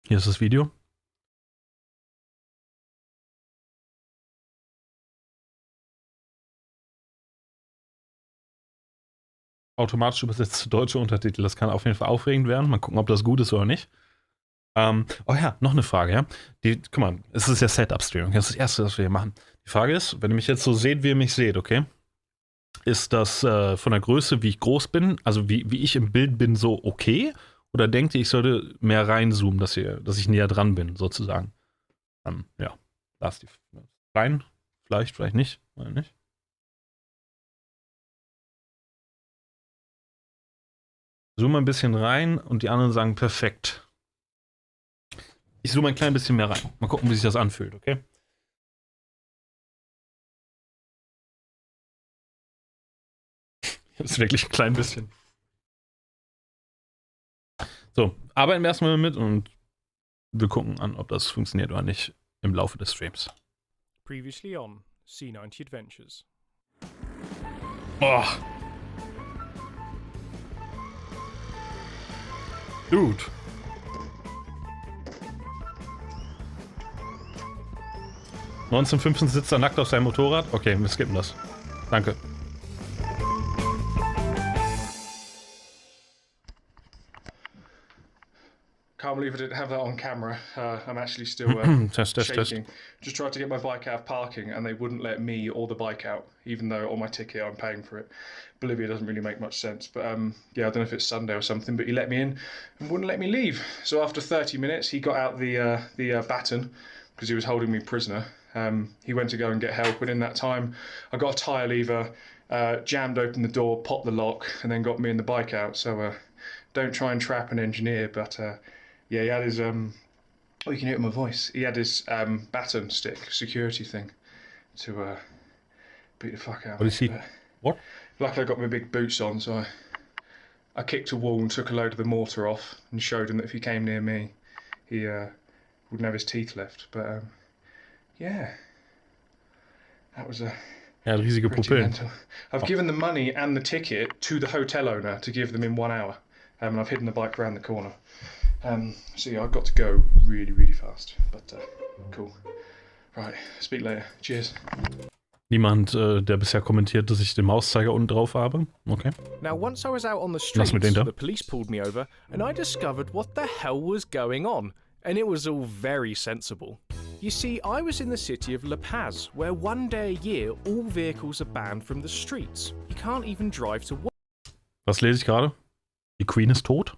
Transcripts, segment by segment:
Hier ist das Video. Automatisch übersetzte deutsche Untertitel. Das kann auf jeden Fall aufregend werden. Mal gucken, ob das gut ist oder nicht. Oh ja, noch eine Frage, ja. Guck mal, es ist ja Setup-Streaming. Das ist das Erste, was wir hier machen. Die Frage ist, wenn ihr mich jetzt so seht, wie ihr mich seht, okay? Ist das von der Größe, wie ich groß bin, also wie ich im Bild bin, so okay? Oder denkt ihr, ich sollte mehr reinzoomen, dass ich näher dran bin, sozusagen? Ja, da ist die rein. Vielleicht nicht. Oder nicht? Zoome ein bisschen rein und die anderen sagen perfekt. Ich zoome ein klein bisschen mehr rein. Mal gucken, wie sich das anfühlt, okay? Das ist wirklich ein klein bisschen. So, arbeiten wir erstmal mit und wir gucken an, ob das funktioniert oder nicht im Laufe des Streams. Previously on C90 Adventures. Oh. Dude. (1915) sitzt er nackt auf seinem Motorrad. Okay, wir skippen das. Danke. Can't believe I didn't have that on camera. I'm actually still Test. shaking. Just tried to get my bike out of parking and they wouldn't let me or the bike out, even though on my ticket I'm paying for it. Bolivia doesn't really make much sense, but yeah, I don't know if it's Sunday or something, but he let me in and wouldn't let me leave. So after 30 minutes, he got out the baton because he was holding me prisoner. He went to go and get help, and in that time, I got a tyre lever, jammed open the door, popped the lock, and then got me and the bike out. So don't try and trap an engineer, but yeah, he had his oh, you can hear it in my voice. He had his baton stick security thing to beat the fuck out. What is he? What? Luckily, I got my big boots on, so I kicked a wall and took a load of the mortar off and showed him that if he came near me, he wouldn't have his teeth left. But yeah, that was a. Ja, riesige Pupillen. I've given the money and the ticket to the hotel owner to give them in 1 hour, and I've hidden the bike around the corner. So yeah, I've got to go really fast, but cool. Right, speak later. Cheers. Niemand, der bisher kommentiert, dass ich den Mauszeiger unten drauf habe. Okay. Now, once I was out on the streets, the police pulled me over, and I discovered what the hell was going on. And it was all very sensible. You see, I was in the city of La Paz, where 1 day a year all vehicles are banned from the streets. You can't even drive to work. Was lese ich gerade? Die Queen ist tot?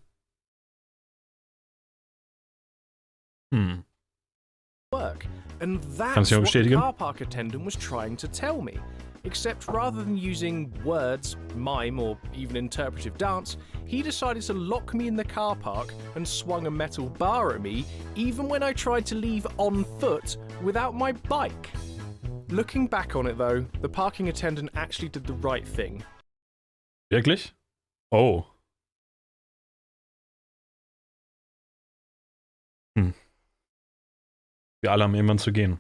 Work. And that's what the car park attendant was trying to tell me. Except rather than using words, mime, or even interpretive dance, he decided to lock me in the car park and swung a metal bar at me, even when I tried to leave on foot without my bike. Looking back on it though, the parking attendant actually did the right thing. Wirklich? Oh. Wir alle haben irgendwann zu gehen.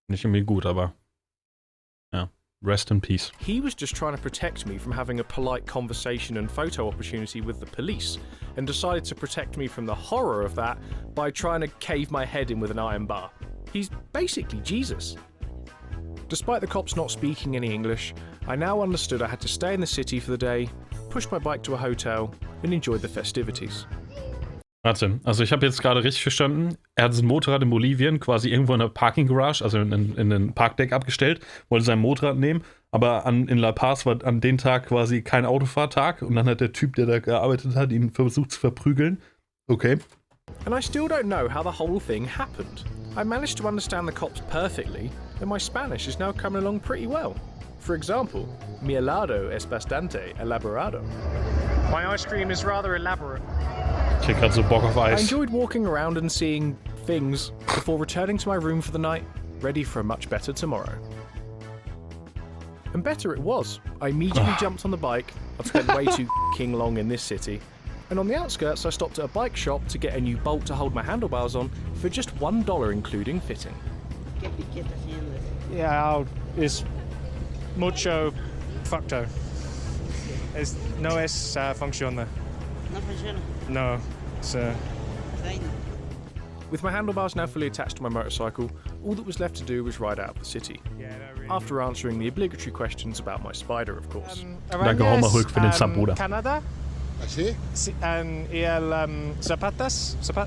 Nicht irgendwie gut, aber ja. Rest in peace. He was just trying to protect me from having a polite conversation and photo opportunity with the police, and decided to protect me from the horror of that by trying to cave my head in with an iron bar. He's basically Jesus. Despite the cops not speaking any English, I now understood I had to stay in the city for the day, push my bike to a hotel, and enjoy the festivities. Warte, also ich habe jetzt gerade richtig verstanden, er hat sein Motorrad in Bolivien quasi irgendwo in der Parking Garage, also in den Parkdeck abgestellt, wollte sein Motorrad nehmen, aber in La Paz war an dem Tag quasi kein Autofahrtag und dann hat der Typ, der da gearbeitet hat, ihn versucht zu verprügeln. Okay. And I still don't know how the whole thing happened. I managed to understand the cops perfectly, and my Spanish is now coming along pretty well. For example, mi helado es bastante elaborado. My ice cream is rather elaborate. Ich krieg grad so Bock auf Eis. I enjoyed walking around and seeing things before returning to my room for the night, ready for a much better tomorrow. And better it was. I immediately jumped on the bike. I've spent way too f***ing long in this city. And on the outskirts, I stopped at a bike shop to get a new bolt to hold my handlebars on for just $1 including fitting. Yeah, es mucho facto. No es funciona. No funciona. No, it's With my handlebars now fully attached to my motorcycle, all that was left to do was ride out of the city. After answering the obligatory questions about my spider, of course. Danke Homer Hulk für den Sub, Bruder. Canada. ¿Así? Y el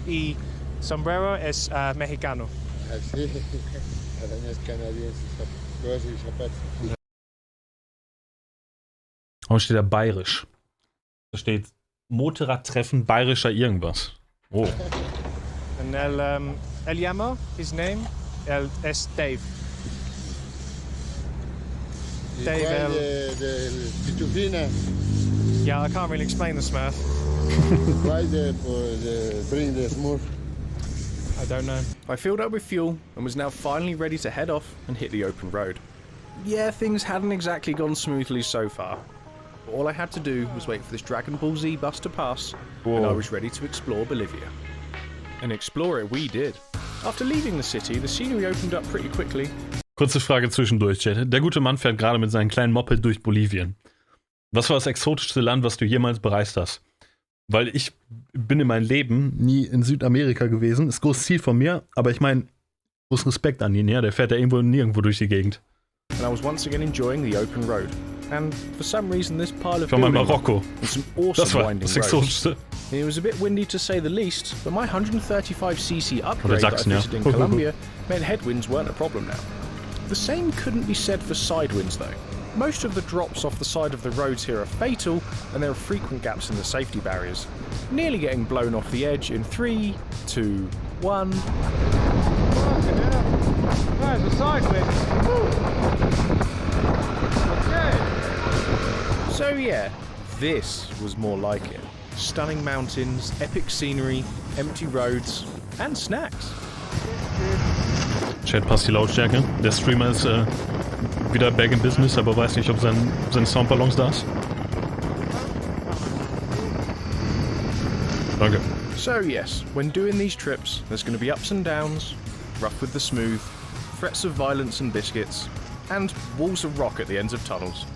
y sombrero es mexicano. Así. Arañas canadienses. Los y zapatos. Warum steht da bayerisch? Da steht Motorradtreffen bayerischer irgendwas. Oh. And el llamo, his name, es Dave. Dave. De Pitufina. Yeah, I can't really explain the Smurf. Why they bring the Smurf? I don't know. I filled up with fuel and was now finally ready to head off and hit the open road. Yeah, things hadn't exactly gone smoothly so far. But all I had to do was wait for this Dragon Ball Z bus to pass, and I was ready to explore Bolivia. And explore it we did. After leaving the city, the scenery opened up pretty quickly. Kurze Frage zwischendurch, Chat. Der gute Mann fährt gerade mit seinem kleinen Moped durch Bolivien. Was war das exotischste Land, was du jemals bereist hast? Weil ich bin in meinem Leben nie in Südamerika gewesen. Ist großes Ziel von mir, aber ich meine, großen Respekt an ihn, ja? Der fährt ja nirgendwo durch die Gegend. And I was once again enjoying the open road. And for some reason this pile of Von buildings Marokko. and some awesome Das war winding das roads. exotischste. It was a bit windy to say the least, but my 135cc Oder upgrade that I Sachsen, ja. fitted in Colombia meant headwinds weren't a problem now. The same couldn't be said for side winds though. Most of the drops off the side of the roads here are fatal, and there are frequent gaps in the safety barriers. Nearly getting blown off the edge in 3, 2, 1. There's a side wind. Okay. So yeah, this was more like it. Stunning mountains, epic scenery, empty roads, and snacks. Chat, passt die Lautstärke. Der Streamer ist wieder back in business, aber weiß nicht, ob sein Soundballons da ist. Danke. So yes, when doing these trips, there's going to be ups and downs, rough with the smooth, threats of violence and biscuits, and walls of rock at the ends of tunnels.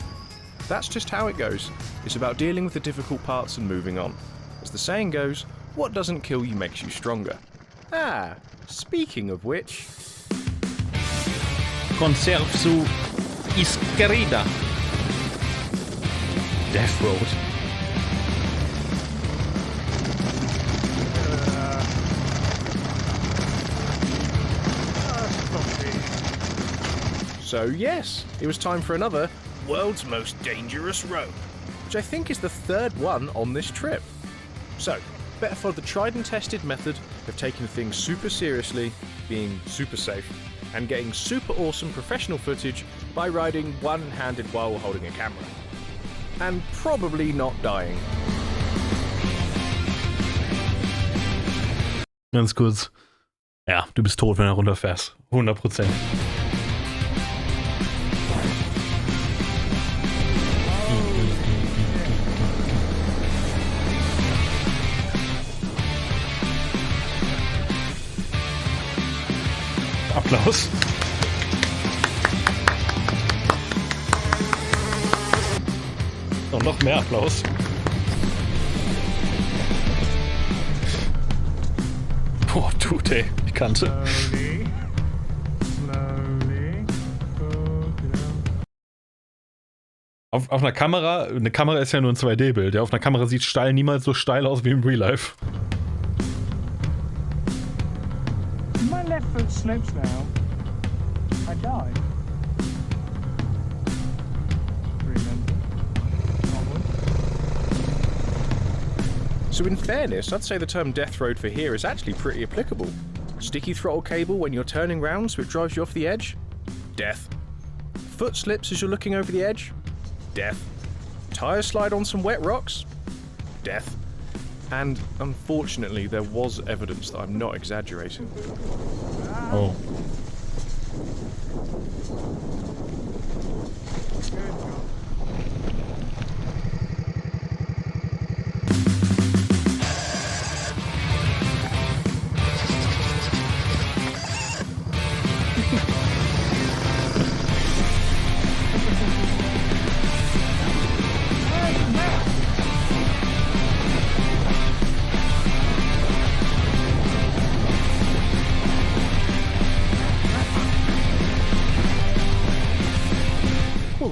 That's just how it goes. It's about dealing with the difficult parts and moving on. As the saying goes, what doesn't kill you makes you stronger. Ah, speaking of which... Conserve su izquierda. Death Road. So yes, it was time for another World's Most Dangerous Road, which I think is the third one on this trip. So, better follow the tried and tested method of taking things super seriously, being super safe, and getting super awesome professional footage by riding one-handed while holding a camera. And probably not dying. Ganz kurz. Ja, du bist tot, wenn du runterfährst. 100%. Applaus. Und noch mehr Applaus. Boah, tut ey, die Kante. Slowly. Auf einer Kamera, eine Kamera ist ja nur ein 2D-Bild. Ja? Auf einer Kamera sieht steil niemals so steil aus wie im Real Life. My left foot slips now. I die. So in fairness, I'd say the term death road for here is actually pretty applicable. Sticky throttle cable when you're turning round so it drives you off the edge? Death. Foot slips as you're looking over the edge? Death. Tires slide on some wet rocks? Death. And unfortunately, there was evidence that I'm not exaggerating. Oh.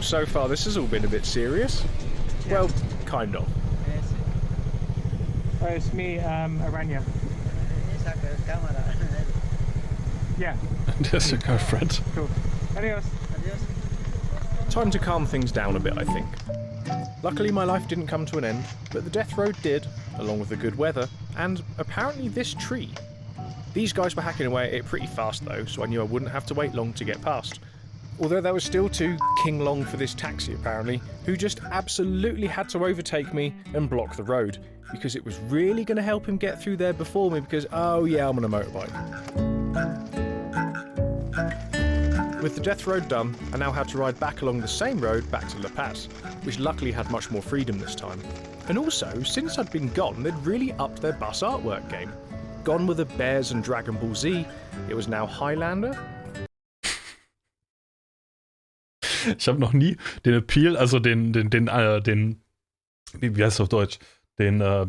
so far this has all been a bit serious. Yeah. Well, kind of. Oh, it's me, Aranya. Yeah. There's your girlfriend. Cool. Adios. Time to calm things down a bit, I think. Luckily my life didn't come to an end, but the death road did, along with the good weather, and apparently this tree. These guys were hacking away at it pretty fast though, so I knew I wouldn't have to wait long to get past. Although there was still too king long for this taxi apparently, who just absolutely had to overtake me and block the road, because it was really going to help him get through there before me because, oh yeah, I'm on a motorbike. With the death road done, I now had to ride back along the same road back to La Paz, which luckily had much more freedom this time. And also, since I'd been gone, they'd really upped their bus artwork game. Gone were the bears and Dragon Ball Z, it was now Highlander. Ich habe noch nie den Appeal, also den, wie heißt es auf Deutsch? Ich habe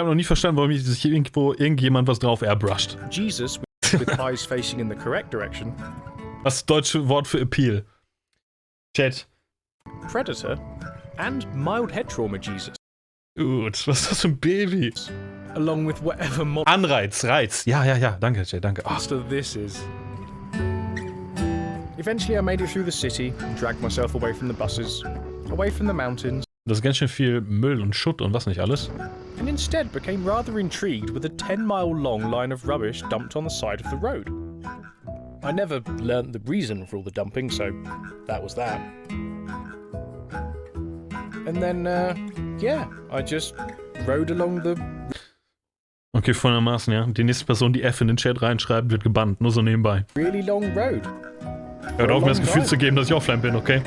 noch nie verstanden, warum sich irgendjemand was drauf airbrushed. Jesus with eyes facing in the correct direction. Das deutsche Wort für Appeal. Chat. Predator and mild head trauma Jesus. Gut, was ist das für ein Baby? Along with whatever Anreiz, Reiz. Ja, danke, Chat, danke. monster this is. Eventually I made it through the city and dragged myself away from the buses, away from the mountains. Das ist ganz schön viel Müll und Schutt und was nicht alles. And instead became rather intrigued with a 10-mile-long line of rubbish dumped on the side of the road. I never learnt the reason for all the dumping, so that was that. And then, yeah, I just rode along the... Okay, folgendermaßen, ja. Die nächste Person, die F in den Chat reinschreibt, wird gebannt. Nur so nebenbei. Really long road. Hört auf, mir das Gefühl zu geben, dass ich offline bin, okay?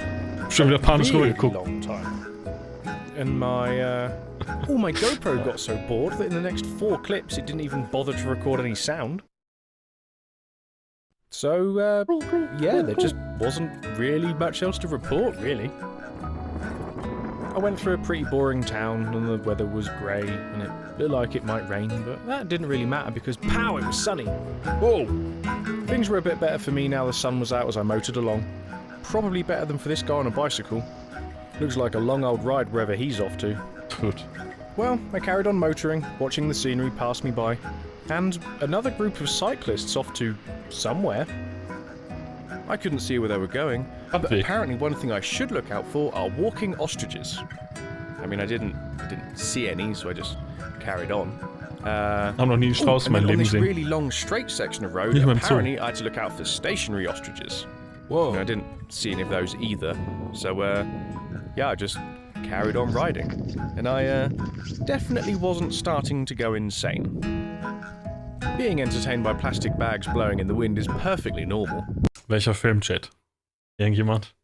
Schon wieder panisch rübergeguckt. And my GoPro got so bored that in the next 4 clips it didn't even bother to record any sound. So, yeah, there just wasn't really much else to report, really. I went through a pretty boring town and the weather was grey and it looked like it might rain, but that didn't really matter because, pow, it was sunny. Whoa! Things were a bit better for me now the sun was out as I motored along. Probably better than for this guy on a bicycle. Looks like a long old ride wherever he's off to. Gut. Well, I carried on motoring, watching the scenery pass me by, and another group of cyclists off to somewhere. I couldn't see where they were going, but apparently one thing I should look out for are walking ostriches. I mean, I didn't see any, so I just carried on. Hab noch nie einen Strauß in meinem Leben on this gesehen. really long straight section of road, apparently I had to look out for stationary ostriches. Whoa. And I didn't see any of those either, so yeah, I just carried on riding. And I definitely wasn't starting to go insane. Being entertained by plastic bags blowing in the wind is perfectly normal. Welcher Filmchat? Irgendjemand?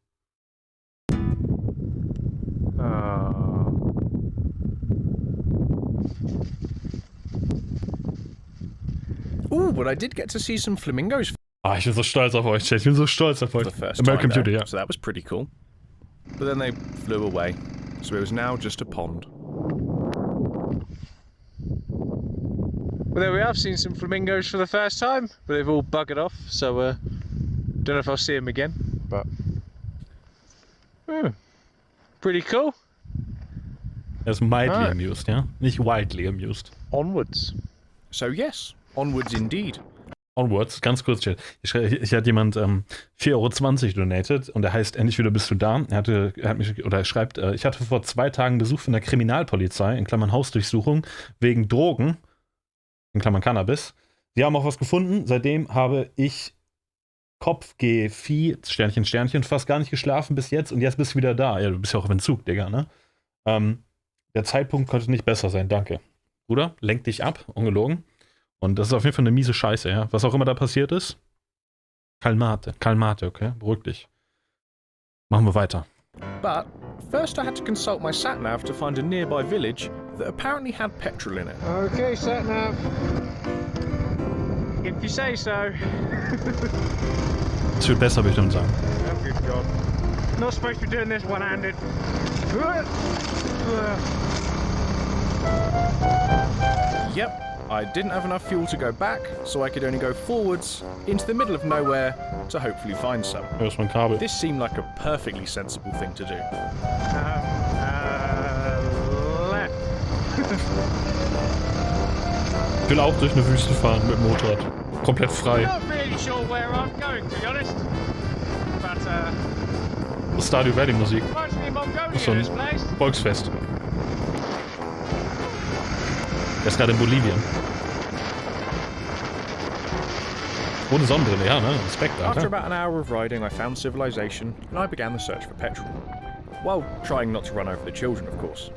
Ooh, but I did get to see some flamingos. Ah, ich bin so stolz auf euch, Chat. Ich bin so stolz auf euch. American Beauty, yeah. So that was pretty cool. But then they flew away, so it was now just a pond. Well, there we are. I've seen some flamingos for the first time, but they've all buggered off, so don't know if I'll see them again, but pretty cool. Er ist mildly amused, ja? Nicht widely amused. Onwards. So yes, onwards indeed. Onwards, ganz kurz, Chat. Hier hat jemand 4,20 € donated und er heißt endlich wieder bist du da. Er schreibt, ich hatte vor 2 Tagen Besuch von der Kriminalpolizei, in Klammern Hausdurchsuchung, wegen Drogen, in Klammern Cannabis. Sie haben auch was gefunden, seitdem habe ich Kopfgeh-Vieh, Sternchen, Sternchen, fast gar nicht geschlafen bis jetzt und jetzt bist du wieder da. Ja, du bist ja auch im Entzug, Digga, ne? Der Zeitpunkt konnte nicht besser sein, danke. Bruder, lenk dich ab, ungelogen. Und das ist auf jeden Fall eine miese Scheiße, ja. Was auch immer da passiert ist. Kalmate, okay? Beruhig dich. Machen wir weiter. But first I had to consult my sat-nav to find a nearby village that apparently had petrol in it. Okay, sat-nav. If you say so. Es wird besser, würde ich dann sagen. Oh, good God. Not supposed to be doing this one-handed. Yep, I didn't have enough fuel to go back, so I could only go forwards into the middle of nowhere to hopefully find some. Erstmal ein Kabel. This seemed like a perfectly sensible thing to do. Left. Ich will auch durch eine Wüste fahren mit dem Motorrad. Komplett frei. Not really sure where I'm going, to be honest. But, Stadio Valley Musik. reminds me of Mongolia, So ein this place. Volksfest. Der ist gerade in Bolivien. Ohne Sonnenbrille, ja, ne? Respekt, After Alter. about an hour of riding, I found civilization, and I began the search for petrol. While trying not to run over the children, of course.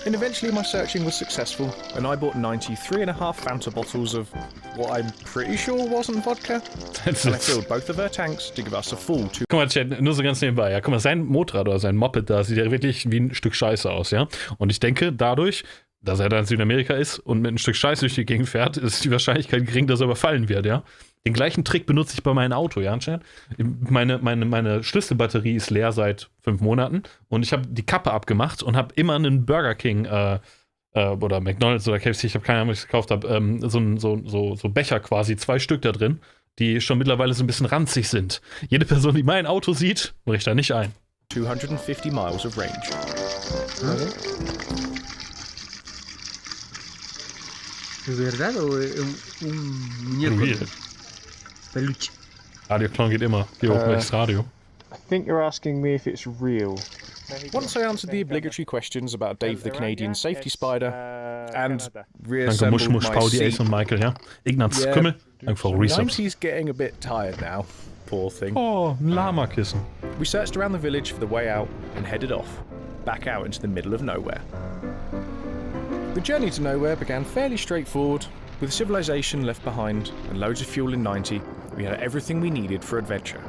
And eventually my searching was successful, and I bought 93.5 Fanta bottles of what I'm pretty sure wasn't vodka, and I filled both of their tanks to give us a full two. Guck mal, Chat, nur so ganz nebenbei, ja. Guck mal, sein Motorrad oder sein Moped da sieht ja wirklich wie ein Stück Scheiße aus, ja. Und ich denke, dadurch, dass er da in Südamerika ist und mit ein Stück Scheiße durch die Gegend fährt, ist die Wahrscheinlichkeit gering, dass er überfallen wird, ja. Den gleichen Trick benutze ich bei meinem Auto, ja, Chat. Meine Schlüsselbatterie ist leer seit 5 Monaten und ich habe die Kappe abgemacht und habe immer einen Burger King oder McDonald's oder KFC, ich habe keine Ahnung, was ich gekauft habe, so Becher quasi, 2 Stück da drin, die schon mittlerweile so ein bisschen ranzig sind. Jede Person, die mein Auto sieht, bricht da nicht ein. 250 miles of range. ¿Es verdad o un muñeco? Real. Peluche. Radioklon geht immer. Hier oben rechts Radio. I think you're asking me if it's real. Once I answered the obligatory questions about Dave the Canadian safety spider, and Danke reassembled Musch, my Pauli, Ace seat. und Michael, ja. Ignaz Yeah. Kümmel, danke für Resubs. 90's getting a bit tired now. Poor thing. Oh, ein Lama-Kissen. We searched around the village for the way out and headed off, back out into the middle of nowhere. The journey to nowhere began fairly straightforward. With civilization left behind and loads of fuel in 90, we had everything we needed for adventure.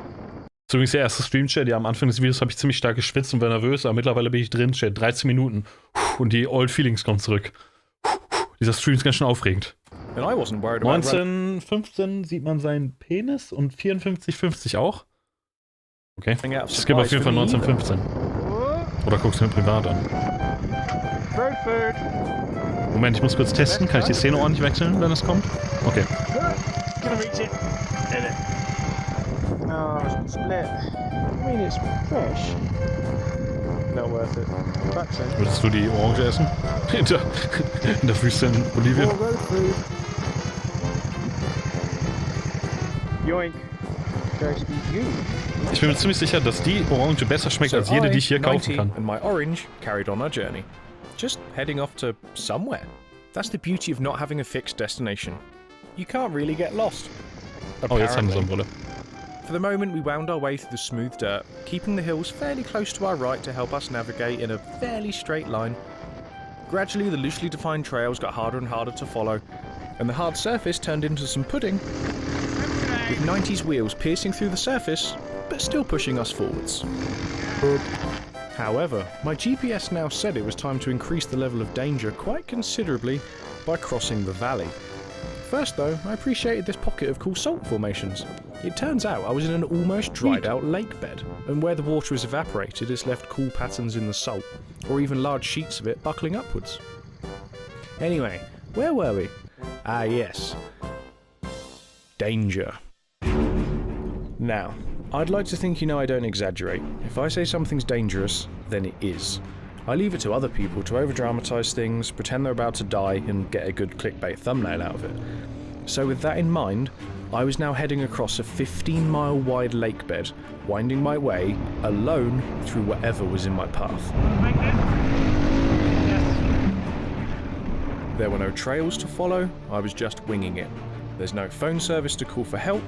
Das ist übrigens der erste Stream-Chat. Ja, am Anfang des Videos habe ich ziemlich stark geschwitzt und war nervös, aber mittlerweile bin ich drin, Chat. 13 Minuten. Und die Old Feelings kommen zurück. Dieser Stream ist ganz schön aufregend. And I wasn't worried about 1915 sieht man seinen Penis und 54,50 auch. Okay. running out of Ich skippe auf jeden Fall supplies for me 1915. Oder guck's mir privat an. Road food. Moment, ich muss kurz testen. Kann ich die Szene ordentlich wechseln, wenn es kommt? Okay. Gonna reach it. Hit it. No, it's split. I mean, it's fresh. Not worth it. Back's in. Würdest du die Orange essen? In der Wüste in Bolivien? More road food. Yoink. Goes to you. Ich bin mir ziemlich sicher, dass die Orange besser schmeckt als jede, die ich hier kaufen 90, kann. and my orange carried on our journey. Just heading off to somewhere. That's the beauty of not having a fixed destination. You can't really get lost. Oh, jetzt haben wir Apparently. Sonnenbrille. For the moment, we wound our way through the smooth dirt, keeping the hills fairly close to our right to help us navigate in a fairly straight line. Gradually, the loosely defined trails got harder and harder to follow, and the hard surface turned into some pudding, with 90's wheels piercing through the surface, but still pushing us forwards. However, my GPS now said it was time to increase the level of danger quite considerably by crossing the valley. First though, I appreciated this pocket of cool salt formations. It turns out I was in an almost dried out lake bed, and where the water has evaporated it's left cool patterns in the salt, or even large sheets of it buckling upwards. Anyway, where were we? Ah yes. Danger. Now, I'd like to think you know I don't exaggerate. If I say something's dangerous, then it is. I leave it to other people to over-dramatise things, pretend they're about to die, and get a good clickbait thumbnail out of it. So with that in mind, I was now heading across a 15-mile wide lake bed, winding my way, alone, through whatever was in my path. There were no trails to follow, I was just winging it. There's no phone service to call for help.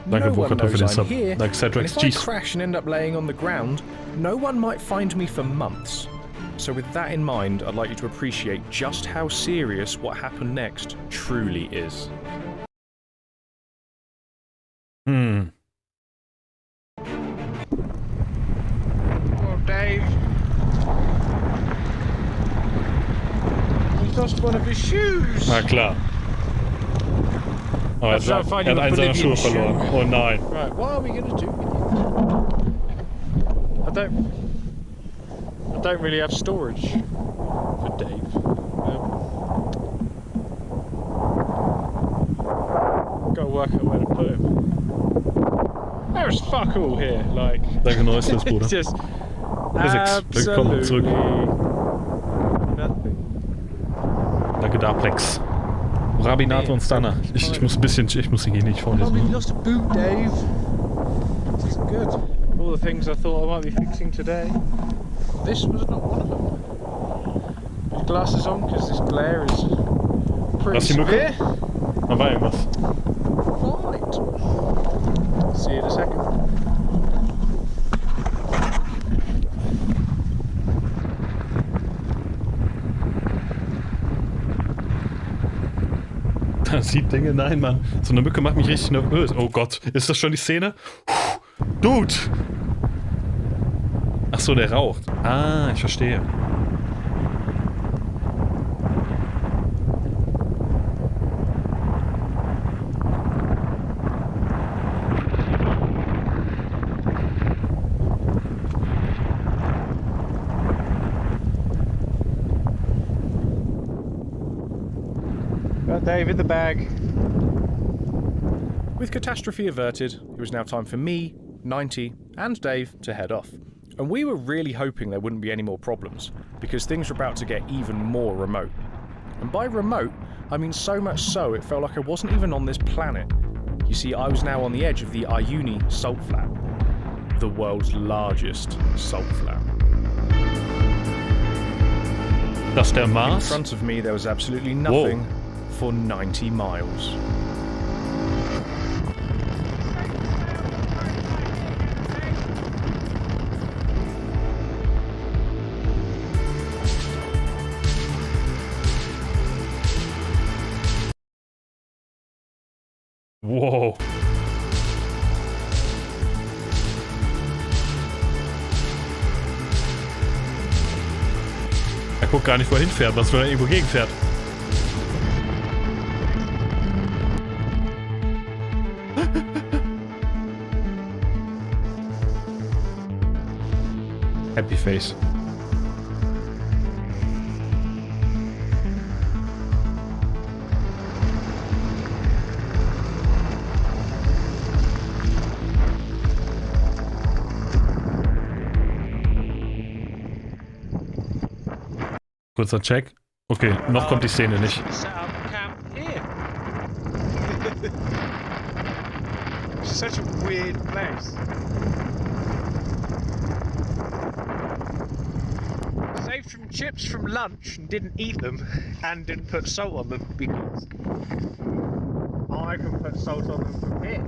Danke, No one Burkhard, für den knows I'm Sub. here, Danke, and Cedric. if I Jeez. crash and end up laying on the ground, no one might find me for months. So with that in mind, I'd like you to appreciate just how serious what happened next truly is. Hm. Oh, Dave. He's lost one of his shoes. Na klar. Aber That's not er finding hat a einen seiner Schuhe Bolivian verloren. Oh nein. Right, what are we going to do with you? I don't really have storage for Dave. work out where to put him. There's fuck all here, like. Danke, neuestes, Bruder. It's just Willkommen zurück. nothing. Danke, Daplex. Rabinate und Stunner. Ich muss hier nicht vorlesen. Probably lost a boot, Dave. This is good. All the things I thought I might be fixing today. This was not one of them. Your glasses on because this glare is pretty severe. Da war irgendwas. Right. See you in a second. Das sieht Dinge, nein, Mann. So eine Mücke macht mich richtig nervös. Oh Gott, ist das schon die Szene? Dude! Ach so, der raucht. Ah, ich verstehe. Got Dave in the bag. With catastrophe averted, it was now time for me, 90, and Dave to head off. And we were really hoping there wouldn't be any more problems, because things were about to get even more remote. And by remote, I mean so much so it felt like I wasn't even on this planet. You see, I was now on the edge of the Uyuni salt flat, the world's largest salt flat. Das der In Mars? front of me there was absolutely nothing for 90 miles. Wow. Er guckt gar nicht, wo er hinfährt, was wenn er irgendwo gegenfährt. Happy Face. Kurzer Check. Okay, noch kommt die Szene nicht. Set up camp here. It's such a weird place. Saved from chips from lunch and didn't eat them and didn't put salt on them because I can put salt on them from here.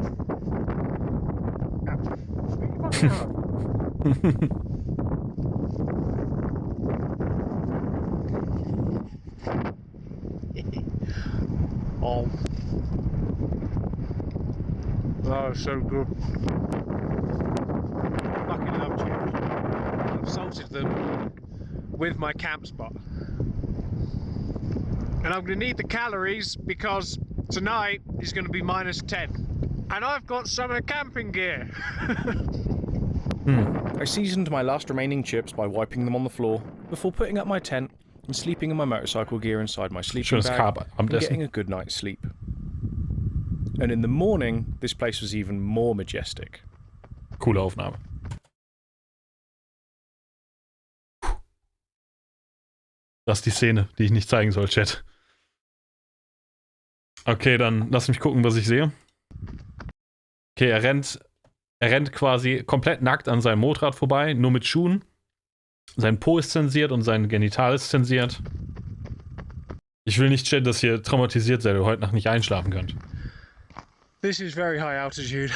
Oh. Oh, so good. Fucking love chips. I've salted them with my camp spot. And I'm gonna need the calories because tonight is gonna be -10. And I've got summer camping gear. I seasoned my last remaining chips by wiping them on the floor before putting up my tent and sleeping in my motorcycle gear inside my sleeping Schönes bag Carb am and Dessen. getting a good night's sleep. And in the morning, this place was even more majestic. Coole Aufnahme. Das ist die Szene, die ich nicht zeigen soll, Chat. Okay, dann lass mich gucken, was ich sehe. Okay, er rennt quasi komplett nackt an seinem Motorrad vorbei, nur mit Schuhen. Sein Po ist zensiert und sein Genital ist zensiert. Ich will nicht, Chat, dass ihr traumatisiert seid und heute Nacht nicht einschlafen könnt. This is very high altitude.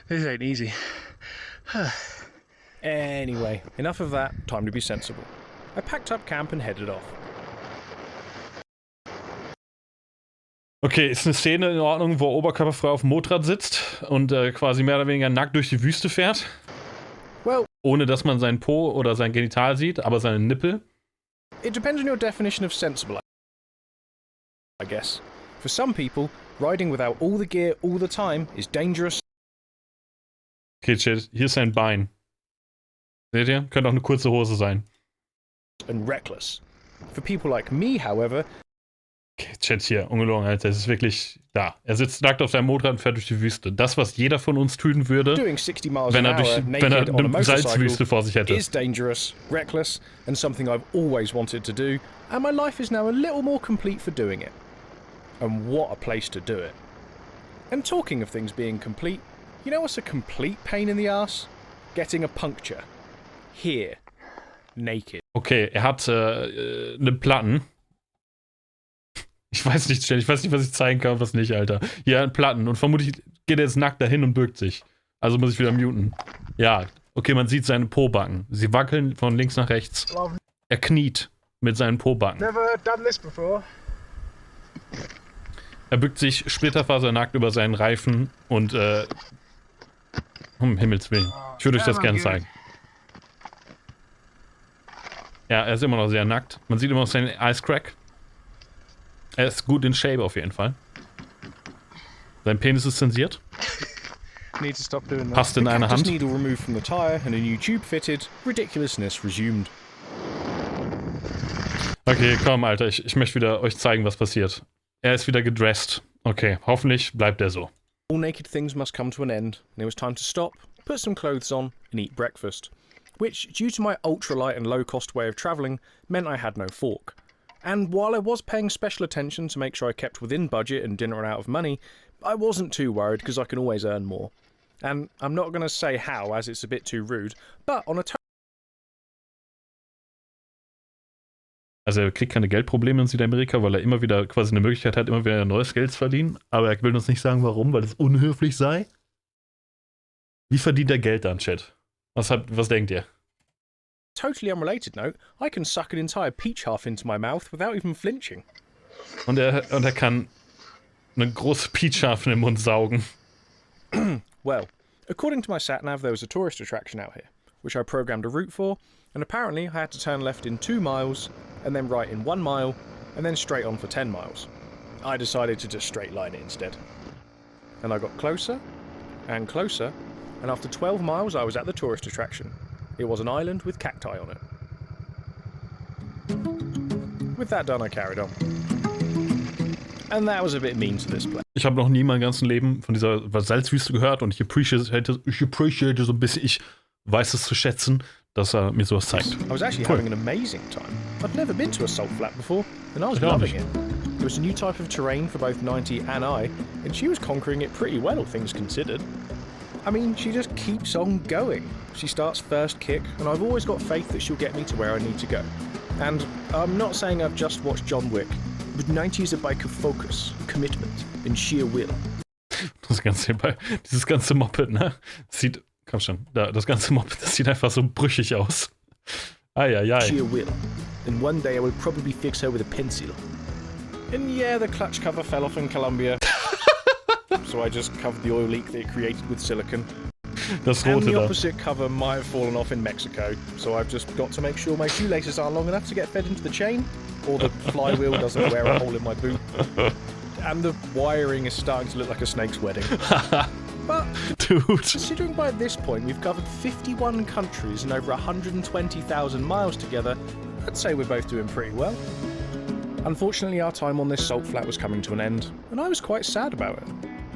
This ain't easy. Anyway, enough of that, time to be sensible. I packed up camp and headed off. Okay, ist eine Szene in Ordnung, wo er oberkörperfrei auf dem Motorrad sitzt und quasi mehr oder weniger nackt durch die Wüste fährt? Well, ohne dass man seinen Po oder sein Genital sieht, aber seine Nippel? it depends on your definition of sensible, I guess. For some people, riding without all the gear all the time is dangerous. Okay, Chat, hier ist sein Bein. Seht ihr? Könnte auch eine kurze Hose sein. And reckless. For people like me, however, Okay, Chat hier, ungelogen, Alter, es ist wirklich da. Er sitzt nackt auf seinem Motorrad und fährt durch die Wüste. Das, was jeder von uns tun würde, wenn er eine Salzwüste vor sich hätte. Is dangerous, reckless, and something I've always wanted to do, and my life is now a little more complete for doing it. And what a place to do it. And talking of things being complete, you know what's a complete pain in the ass? Getting a puncture. Here. Naked. Okay, er hat eine Platten. Ich weiß nicht, was ich zeigen kann, was nicht, Alter. Hier hat Platten und vermutlich geht er jetzt nackt dahin und bückt sich. Also muss ich wieder muten. Ja, okay, man sieht seine Po-Backen. Sie wackeln von links nach rechts. Er kniet mit seinen Po-Backen. Never done this before. Er bückt sich splitterfasernackt über seinen Reifen und um Himmels Willen. Ich würde euch das gerne zeigen. Ja, er ist immer noch sehr nackt. Man sieht immer noch seinen Icecrack. Er ist gut in Shape auf jeden Fall. Sein Penis ist zensiert. Passt in eine Hand. Needle removed from the tire and a new tube fitted. Ridiculousness resumed. Okay, komm, Alter, ich möchte wieder euch zeigen, was passiert. Er ist wieder gedressed. Okay, hoffentlich bleibt er so. All naked things must come to an end, and it was time to stop, put some clothes on, and eat breakfast. Which, due to my ultralight and low-cost way of travelling, meant I had no fork. And while I was paying special attention to make sure I kept within budget and didn't run out of money, I wasn't too worried because I can always earn more. And I'm not going to say how, as it's a bit too rude, but on a Also er kriegt keine Geldprobleme in Südamerika, weil er immer wieder quasi eine Möglichkeit hat, immer wieder neues Geld zu verdienen. Aber er will uns nicht sagen, warum, weil es unhöflich sei. Wie verdient er Geld dann, Chat? Was denkt ihr? totally unrelated note, I can suck an entire peach half into my mouth without even flinching. Und er kann eine große Peach half in den Mund saugen. Well, according to my sat-nav, there was a tourist attraction out here, which I programmed a route for, and apparently I had to turn left in 2 miles, and then right in 1 mile, and then straight on for 10 miles. I decided to just straight line it instead. And I got closer, and closer, and after 12 miles I was at the tourist attraction. It was an island with cacti on it. With that done, I carried on. And that was a bit mean to this place. Ich habe noch nie in meinem ganzen Leben von dieser Salzwüste gehört und ich appreciate so ein bisschen, ich weiß es zu schätzen, dass er mir sowas zeigt. I was actually having an amazing time. I'd never been to a salt flat before, and I was loving it. It was a new type of terrain for both 90 and I, and she was conquering it pretty well, all things considered. I mean, she just keeps on going. She starts first kick, and I've always got faith that she'll get me to where I need to go. And I'm not saying I've just watched John Wick, but 90 is a bike of focus, commitment, and sheer will. Dieses ganze Moped, ne? Sieht, komm schon, das ganze Moped, das sieht einfach so brüchig aus. Eieiei. Sheer will. And one day I will probably fix her with a pencil. And yeah, the clutch cover fell off in Colombia. So I just covered the oil leak that it created with silicone. Das rote and the da. opposite cover might have fallen off in Mexico, so I've just got to make sure my shoelaces are long enough to get fed into the chain, or the flywheel doesn't wear a hole in my boot. And the wiring is starting to look like a snake's wedding. But, dude, considering by this point we've covered 51 countries and over 120,000 miles together, I'd say we're both doing pretty well. Unfortunately, our time on this salt flat was coming to an end, and I was quite sad about it.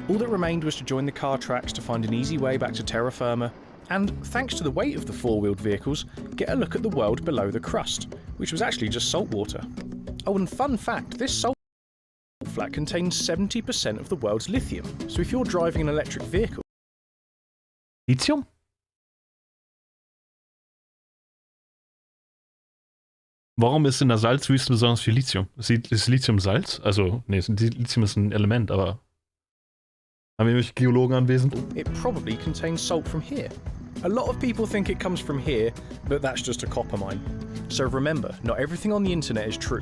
All that remained was to join the car tracks to find an easy way back to terra firma, and, thanks to the weight of the four-wheeled vehicles, get a look at the world below the crust, which was actually just salt water. Oh, and fun fact, this salt flat contains 70% of the world's lithium, so if you're driving an electric vehicle... Lithium? Warum ist in der Salzwüste besonders viel Lithium? Ist Lithium Salz? Also, nee, Lithium ist ein Element, aber... Haben wir irgendwelche Geologen anwesend? It probably contains salt from here. A lot of people think it comes from here, but that's just a copper mine. So remember, not everything on the internet is true.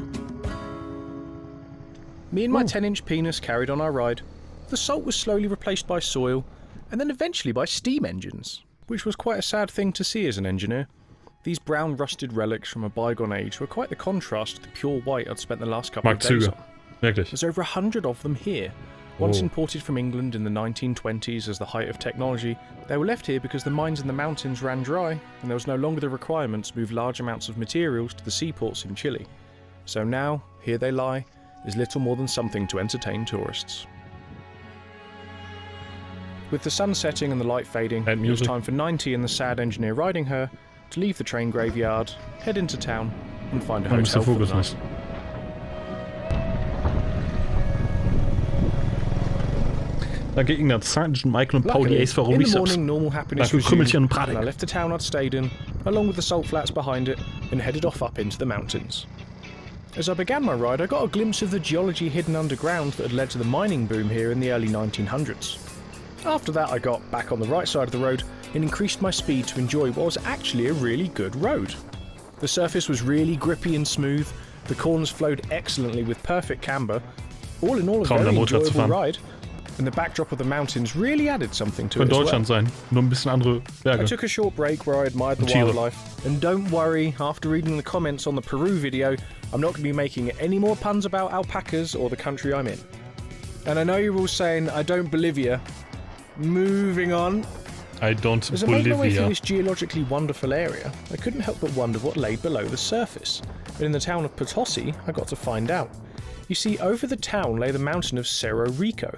Me and my 10-inch penis carried on our ride. The salt was slowly replaced by soil, and then eventually by steam engines, which was quite a sad thing to see as an engineer. These brown rusted relics from a bygone age were quite the contrast to the pure white I'd spent the last couple of days on. Wirklich. There's over 100 of them here. Once imported from England in the 1920s as the height of technology, they were left here because the mines in the mountains ran dry, and there was no longer the requirement to move large amounts of materials to the seaports in Chile. So now, here they lie, is little more than something to entertain tourists. With the sun setting and the light fading, it was time for 90 and the sad engineer riding her to leave the train graveyard, head into town, and find a hotel for the night. Da ging das Sergeant Michael und Paul die Ace for in the morning, normal happiness resumed, and I left the town I'd stayed in, along with the salt flats behind it, and headed off up into the mountains. As I began my ride, I got a glimpse of the geology hidden underground that had led to the mining boom here in the early 1900s. After that, I got back on the right side of the road and increased my speed to enjoy what was actually a really good road. The surface was really grippy and smooth, the corners flowed excellently with perfect camber. All in all, a very enjoyable ride. And the backdrop of the mountains really added something to it as well. Sein, nur ein bisschen andere Berge. I took a short break where I admired the wildlife. And don't worry, after reading the comments on the Peru video, I'm not going to be making any more puns about alpacas or the country I'm in. And I know you're all saying, I don't Bolivia. Moving on. I don't As I made my way through this geologically wonderful area, I couldn't help but wonder what lay below the surface. But in the town of Potosi, I got to find out. You see, over the town lay the mountain of Cerro Rico,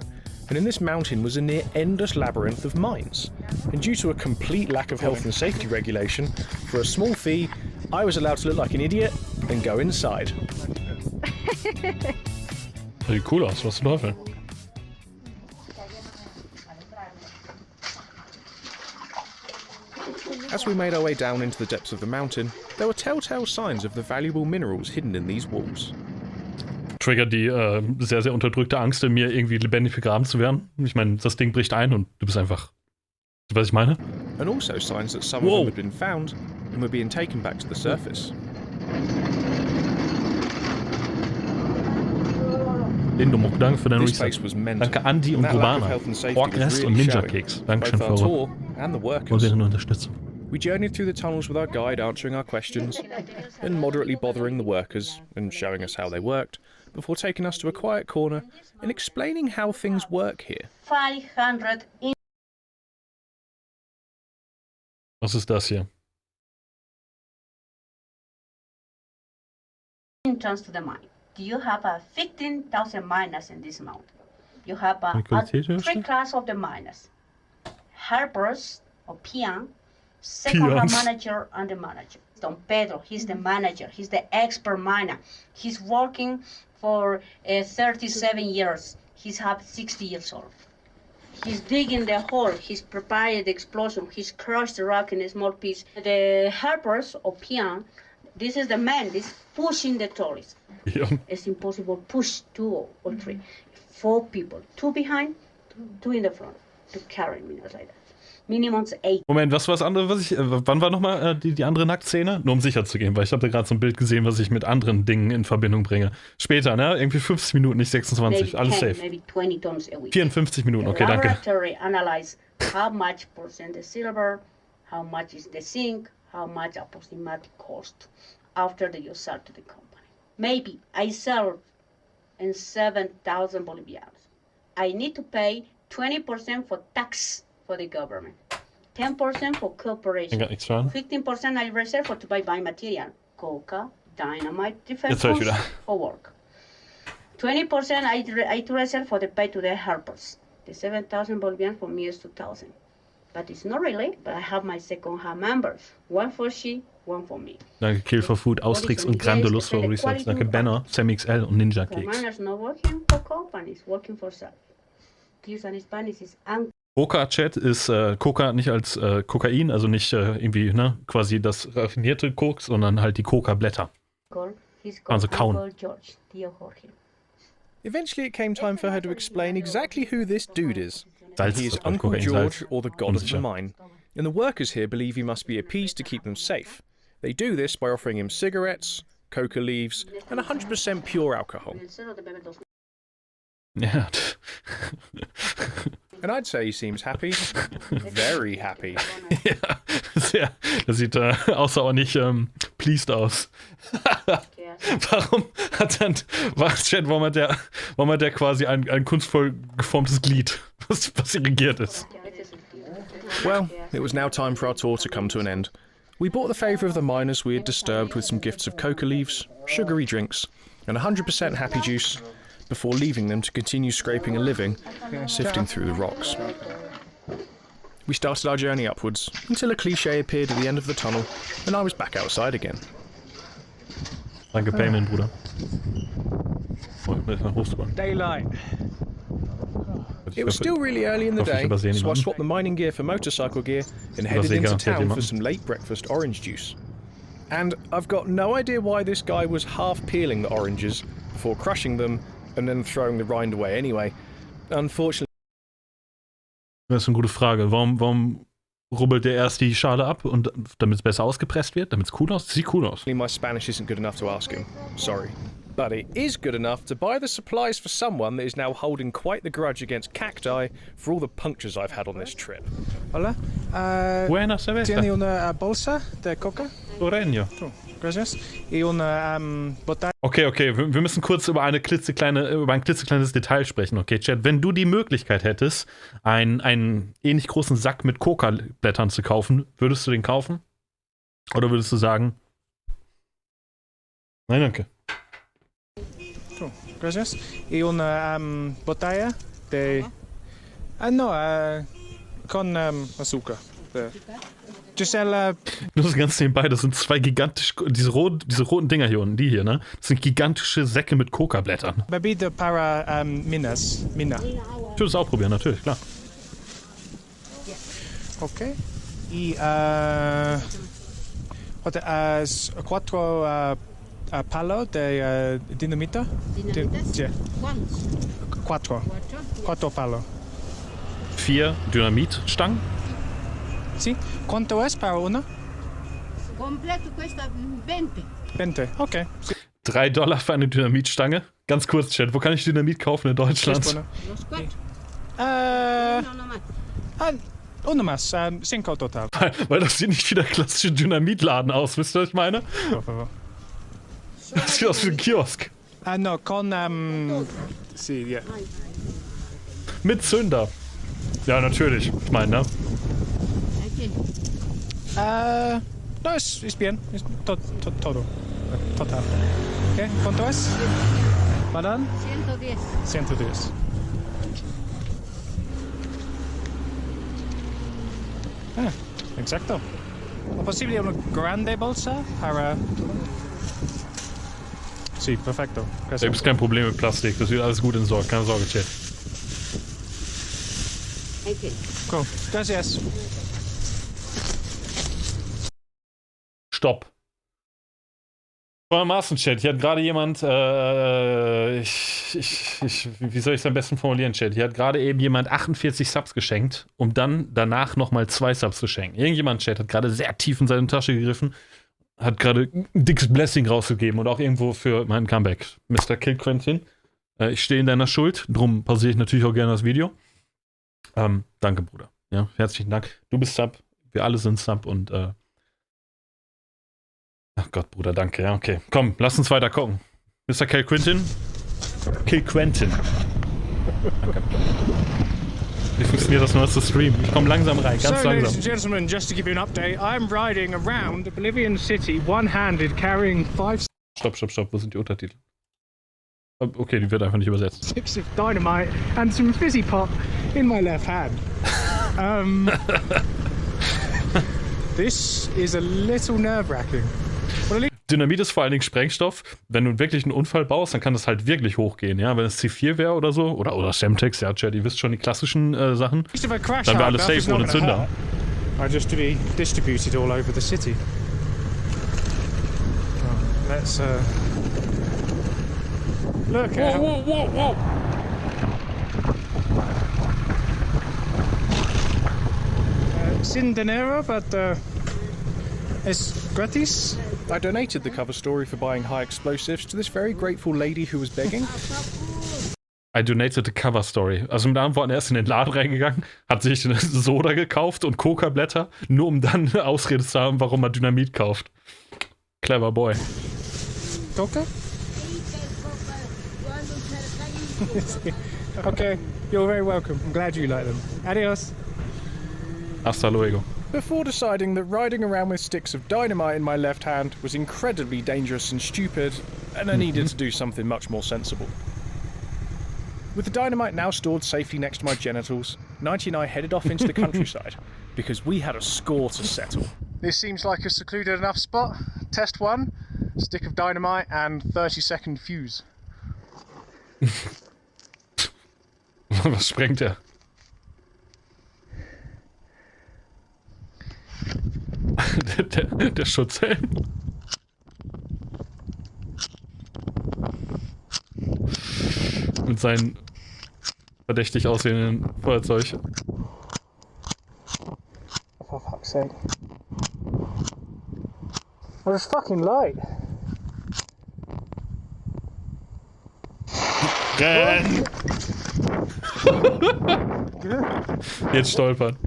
and in this mountain was a near endless labyrinth of mines. And due to a complete lack of health and safety regulation, for a small fee, I was allowed to look like an idiot and go inside. Sieht cool aus, was zum Teufel. As we made our way down into the depths of the mountain, there were telltale signs of the valuable minerals hidden in these walls. Triggert die sehr, sehr unterdrückte Angst in mir, irgendwie lebendig begraben zu werden. Ich meine, das Ding bricht ein und du bist einfach... Was ich meine? And also signs that some of them had been found and were being taken back to the surface. Lindo, danke für deinen Research. Danke Andi und Urbana, Orgrest und Ninja Keks. Dankeschön für eure Unterstützung. We journeyed through the tunnels with our guide answering our questions and moderately bothering the workers and showing us how they worked before taking us to a quiet corner and explaining how things work here. 500 Was ist das hier? entrance to the mine. You have 15,000 miners in this mountain. You have three classes of the miners. Helpers or peon, second manager and the manager. Don Pedro, he's the manager, he's the expert miner. He's working for 37 years. He's 60 years old. He's digging the hole, he's preparing the explosion, he's crushed the rock in a small piece. The helpers or peon, this is the man, this pushing the trolleys. Yeah. It's impossible push 2 or 3. 4 people, 2 behind, 2 in the front, to carry me like that. Minimum 8. Moment, was war das andere, wann war nochmal die andere Nacktszene? Nur um sicher zu gehen, weil ich habe da gerade so ein Bild gesehen, was ich mit anderen Dingen in Verbindung bringe. Später, ne? Irgendwie 50 Minuten, nicht 26, maybe alles 10, safe. Maybe 20 tons a week. 54 Minuten, okay, danke. Laboratory analyze how much percent the silver, how much is the zinc, how much approximate cost after you sell to the company. Maybe I sell in 7,000 Bolivianos. I need to pay 20% for tax for the government, 10% for corporation, 15% I reserve for to buy material, coca, dynamite, different tools for work. 20% I reserve for the pay to the helpers. The 7,000 Bolivians for me is 2,000. But it's not really, but I have my second-hand members. One for she, one for me. Danke Kill for Food, Austrix und Grandelus für Research. Danke Banner, SamXL und Ninja Keks. Miners not working for companies, working for self. This in Spanish is Coca-Chat ist Coca nicht als Kokain, also nicht irgendwie, ne, quasi das raffinierte Koks, sondern halt die Coca-Blätter. Also kauen. Eventually it came time for her to explain exactly who this dude is. Salz, he is Uncle George, or the god of the mine. And the workers here believe he must be appeased to keep them safe. They do this by offering him cigarettes, coca leaves, and 100% pure alcohol. Ja. And I'd say he seems happy. Very happy. Ja, sehr. Das sieht außerordentlich pleased aus. Warum hat der quasi ein kunstvoll geformtes Glied, was irrigiert ist? Well, it was now time for our tour to come to an end. We bought the favour of the miners we had disturbed with some gifts of coca leaves, sugary drinks, and 100% happy juice, before leaving them to continue scraping a living, sifting through the rocks. We started our journey upwards, until a cliché appeared at the end of the tunnel, and I was back outside again. Danke, Payment, Bruder. Daylight. It was still really early in the day, so I swapped the mining gear for motorcycle gear and headed into town for some late breakfast orange juice. And I've got no idea why this guy was half peeling the oranges before crushing them and then throwing the rind away anyway. Unfortunately, Das ist eine gute Frage. Warum rubbelt der erst die Schale ab, und damit es besser ausgepresst wird? Damit es cool aussieht? Sieht cool aus. my Spanish isn't good enough to ask him. Sorry. But it is good enough to buy the supplies for someone that is now holding quite the grudge against Cacti for all the punctures I've had on this trip. Hola. Buena cerveza. ¿Tiene una bolsa de coca? Oreno. Gracias. Y una botella. Okay, wir müssen kurz über ein klitzekleines Detail sprechen. Okay, Chat, wenn du die Möglichkeit hättest, einen ähnlich großen Sack mit Coca-Blättern zu kaufen, würdest du den kaufen? Oder würdest du sagen, nein, danke. Gracias. Y una botella de... no, con azúcar. Gisela... Nur so ganz nebenbei, das sind zwei gigantische, diese roten Dinger hier unten, die hier, ne? Das sind gigantische Säcke mit Coca-Blättern. Bebida para Mina. Ich würde es auch probieren, natürlich, klar. Okay. Y cuatro palo de dinamita. Cuatro palo. 4 Dynamitstangen. Sí. ¿Cuánto es para una? Completo cuesta 20. 20, okay. $3 für eine Dynamitstange. Ganz kurz, Chat, wo kann ich Dynamit kaufen in Deutschland? Los cuatro. Uno más, 5 total. Weil das sieht nicht wie der klassische Dynamitladen aus, wisst ihr, was ich meine? Das sieht aus wie ein Kiosk. No, con... sí, yeah. Mit Zünder. Ja, natürlich. Ich meine, ne? No, es bien. Es todo. Total. ¿Qué? ¿Cuánto es? ¿Pardon? 110. 110. Exacto. ¿O posible una grande bolsa para...? Sí, perfecto. Da gibt es kein Problem mit Plastik. Das wird alles gut entsorgt. Keine Sorge, Chat. Okay. Cool. Gracias. Stopp. Folgendermaßen, Chat. Hier hat gerade jemand, wie soll ich es am besten formulieren, Chat? Hier hat gerade eben jemand 48 Subs geschenkt, um dann danach nochmal 2 Subs zu schenken. Irgendjemand, Chat, hat gerade sehr tief in seine Tasche gegriffen, hat gerade ein dickes Blessing rausgegeben und auch irgendwo für mein Comeback. Mr. Kill Quentin, ich stehe in deiner Schuld, drum pausiere ich natürlich auch gerne das Video. Danke, Bruder. Ja, herzlichen Dank. Du bist Sub, wir alle sind Sub und ach Gott, Bruder, danke. Ja, okay. Komm, lass uns weiter gucken. Mr. Kill Quentin. Kill Quentin. Danke. Wie funktioniert das neueste Stream? Ich komme langsam rein, ganz langsam. Ladies and gentlemen, just to give you an update, I'm riding around the Bolivian city one-handed carrying 5... Stopp. Wo sind die Untertitel? Okay, die wird einfach nicht übersetzt. Sticks of dynamite and some fizzy pop in my left hand. This is a little nerve-wracking. Dynamit ist vor allen Dingen Sprengstoff. Wenn du wirklich einen Unfall baust, dann kann das halt wirklich hochgehen, ja. Wenn es C4 wäre oder so, oder Semtex, ja, Chat, ihr wisst schon die klassischen Sachen, dann wäre alles safe ohne Zünder. I just to be distributed all over the city. Let's look at Whoa. Sin dinero, but es gratis. I donated the cover story for buying high explosives to this very grateful lady who was begging. I donated the cover story. Also mit anderen Worten, er ist in den Laden reingegangen, hat sich eine Soda gekauft und Coca-Blätter, nur um dann eine Ausrede zu haben, warum er Dynamit kauft. Clever boy. Coca? Okay, you're very welcome. I'm glad you like them. Adios. Hasta luego. Before deciding that riding around with sticks of dynamite in my left hand was incredibly dangerous and stupid, and I needed to do something much more sensible. With the dynamite now stored safely next to my genitals, 90 and I headed off into the countryside because we had a score to settle. This seems like a secluded enough spot. Test 1, stick of dynamite and 30-second fuse. Was sprengt er? der Schutzhelm. Mit seinem verdächtig aussehenden Feuerzeug. For fuck's sake. I was fucking light. Renn! Jetzt stolpern.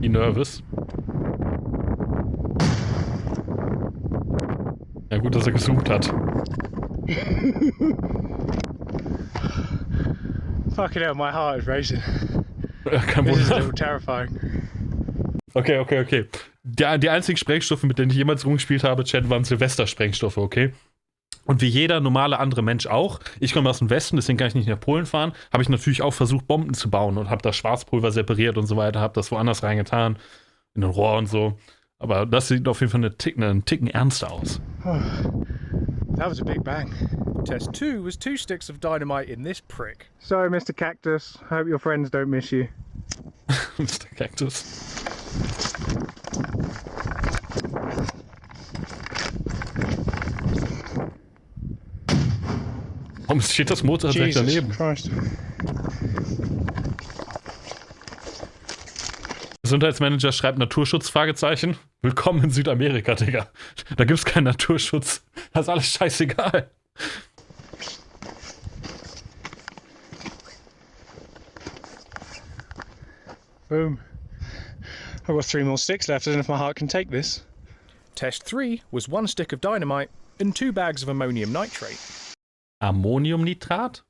Wie nervös. Ja, gut, dass er gezoomt hat. Fucking hell, my heart is racing. Ja, kein This is a Wunder. little terrifying. Okay. Die einzigen Sprengstoffe, mit denen ich jemals rumgespielt habe, Chat, waren Silvester-Sprengstoffe, okay? Und wie jeder normale andere Mensch auch, ich komme aus dem Westen, deswegen kann ich nicht nach Polen fahren, habe ich natürlich auch versucht, Bomben zu bauen und habe das Schwarzpulver separiert und so weiter, habe das woanders reingetan, in ein Rohr und so. Aber das sieht auf jeden Fall einen Ticken ernster aus. That was a big bang. Test 2 was 2 sticks of dynamite in this prick. Sorry, Mr. Cactus. Hope your friends don't miss you. Mr. Cactus. Warum steht das Motorrad direkt daneben? Christ. Gesundheitsmanager schreibt Naturschutz, Fragezeichen. Willkommen in Südamerika, Digga. Da gibt's keinen Naturschutz. Das ist alles scheißegal. Boom. I've got 3 more sticks left. I don't know if my heart can take this. Test 3 was 1 stick of dynamite and 2 bags of ammonium nitrate. Ammoniumnitrat?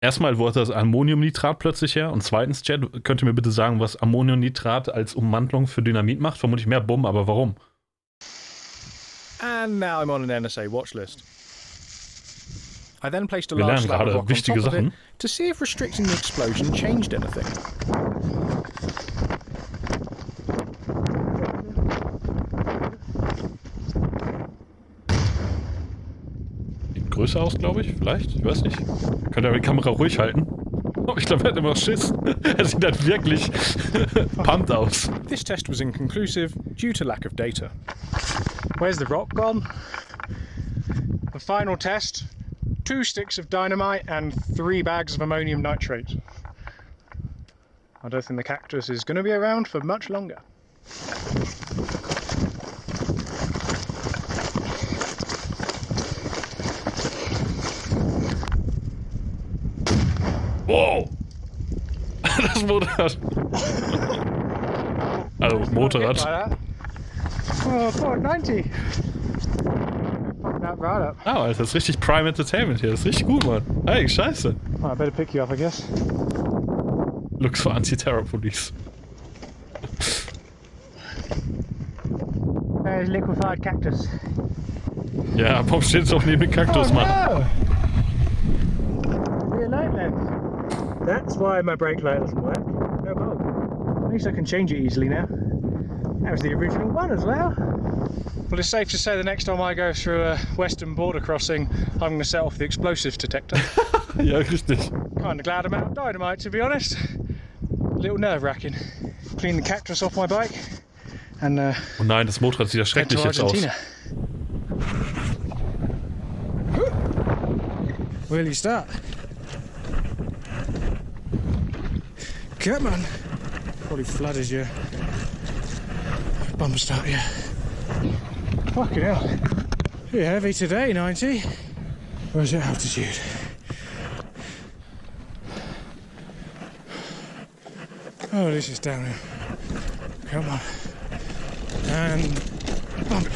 Erstmal, wo hat das Ammoniumnitrat plötzlich her? Und zweitens, Chat, könnt ihr mir bitte sagen, was Ammoniumnitrat als Umwandlung für Dynamit macht? Vermutlich mehr Bumm, aber warum? And now I'm on an NSA watch list. I then placed a Wir large lernen slab of gerade rock on wichtige top of it Sachen. to see if restricting the explosion changed anything. Sieht größer aus, glaube ich. Vielleicht. Ich weiß nicht. Könnt ihr die Kamera ruhig halten? Oh, ich glaube, er hat immer noch Schiss. Er sieht halt wirklich pumped aus. This test was inconclusive due to lack of data. Where's the rock gone? The final test. 2 sticks of dynamite and 3 bags of ammonium nitrate. I don't think the cactus is going to be around for much longer. Wow! Das Motorrad. Also, Motorrad. Oh, 490. Fuck that right up. Ah, Alter, das ist richtig Prime Entertainment hier. Das ist richtig gut, Mann. Hey, scheiße. Oh, I better pick you up, I guess. Looks for Anti-Terror Police. There's liquefied cactus. Ja, warum steht es auch neben dem Kaktus, Mann? No! Rear light lens. That's why my brake light doesn't work. No bulb. At least I can change it easily now. That was the original one as well. Well, it's safe to say the next time I go through a western border crossing, I'm going to set off the explosives detector. Ja, richtig. Kind of glad I'm out of dynamite, to be honest. A little nerve-wracking. Clean the cactus off my bike and Oh nein, das Motorrad sieht ja head schrecklich to jetzt aus. Argentina. Will you start? Come on. Probably flooded your bumper start, yeah. Fucking hell. Pretty heavy today, 90. Where's your altitude? Oh, this is downhill. Come on. And bump.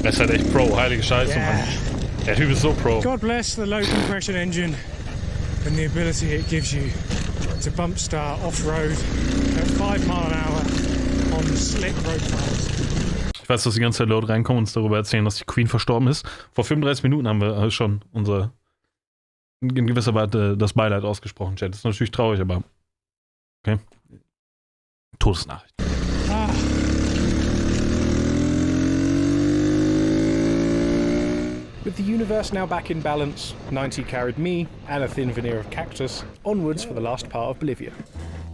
Er ist halt echt Pro, heilige Scheiße, Yeah. Mann. Der Typ ist so Pro. God bless the low compression engine and the ability it gives you to bump start off-road at 5 mile an hour on slick road trails. Ich weiß, dass die ganze Zeit Leute reinkommen und uns darüber erzählen, dass die Queen verstorben ist. Vor 35 Minuten haben wir schon unser in gewisser Weise das Beileid ausgesprochen, Chat. Das ist natürlich traurig, aber okay. Todesnachricht. With the universe now back in balance, 90 carried me and a thin veneer of cactus onwards for the last part of Bolivia.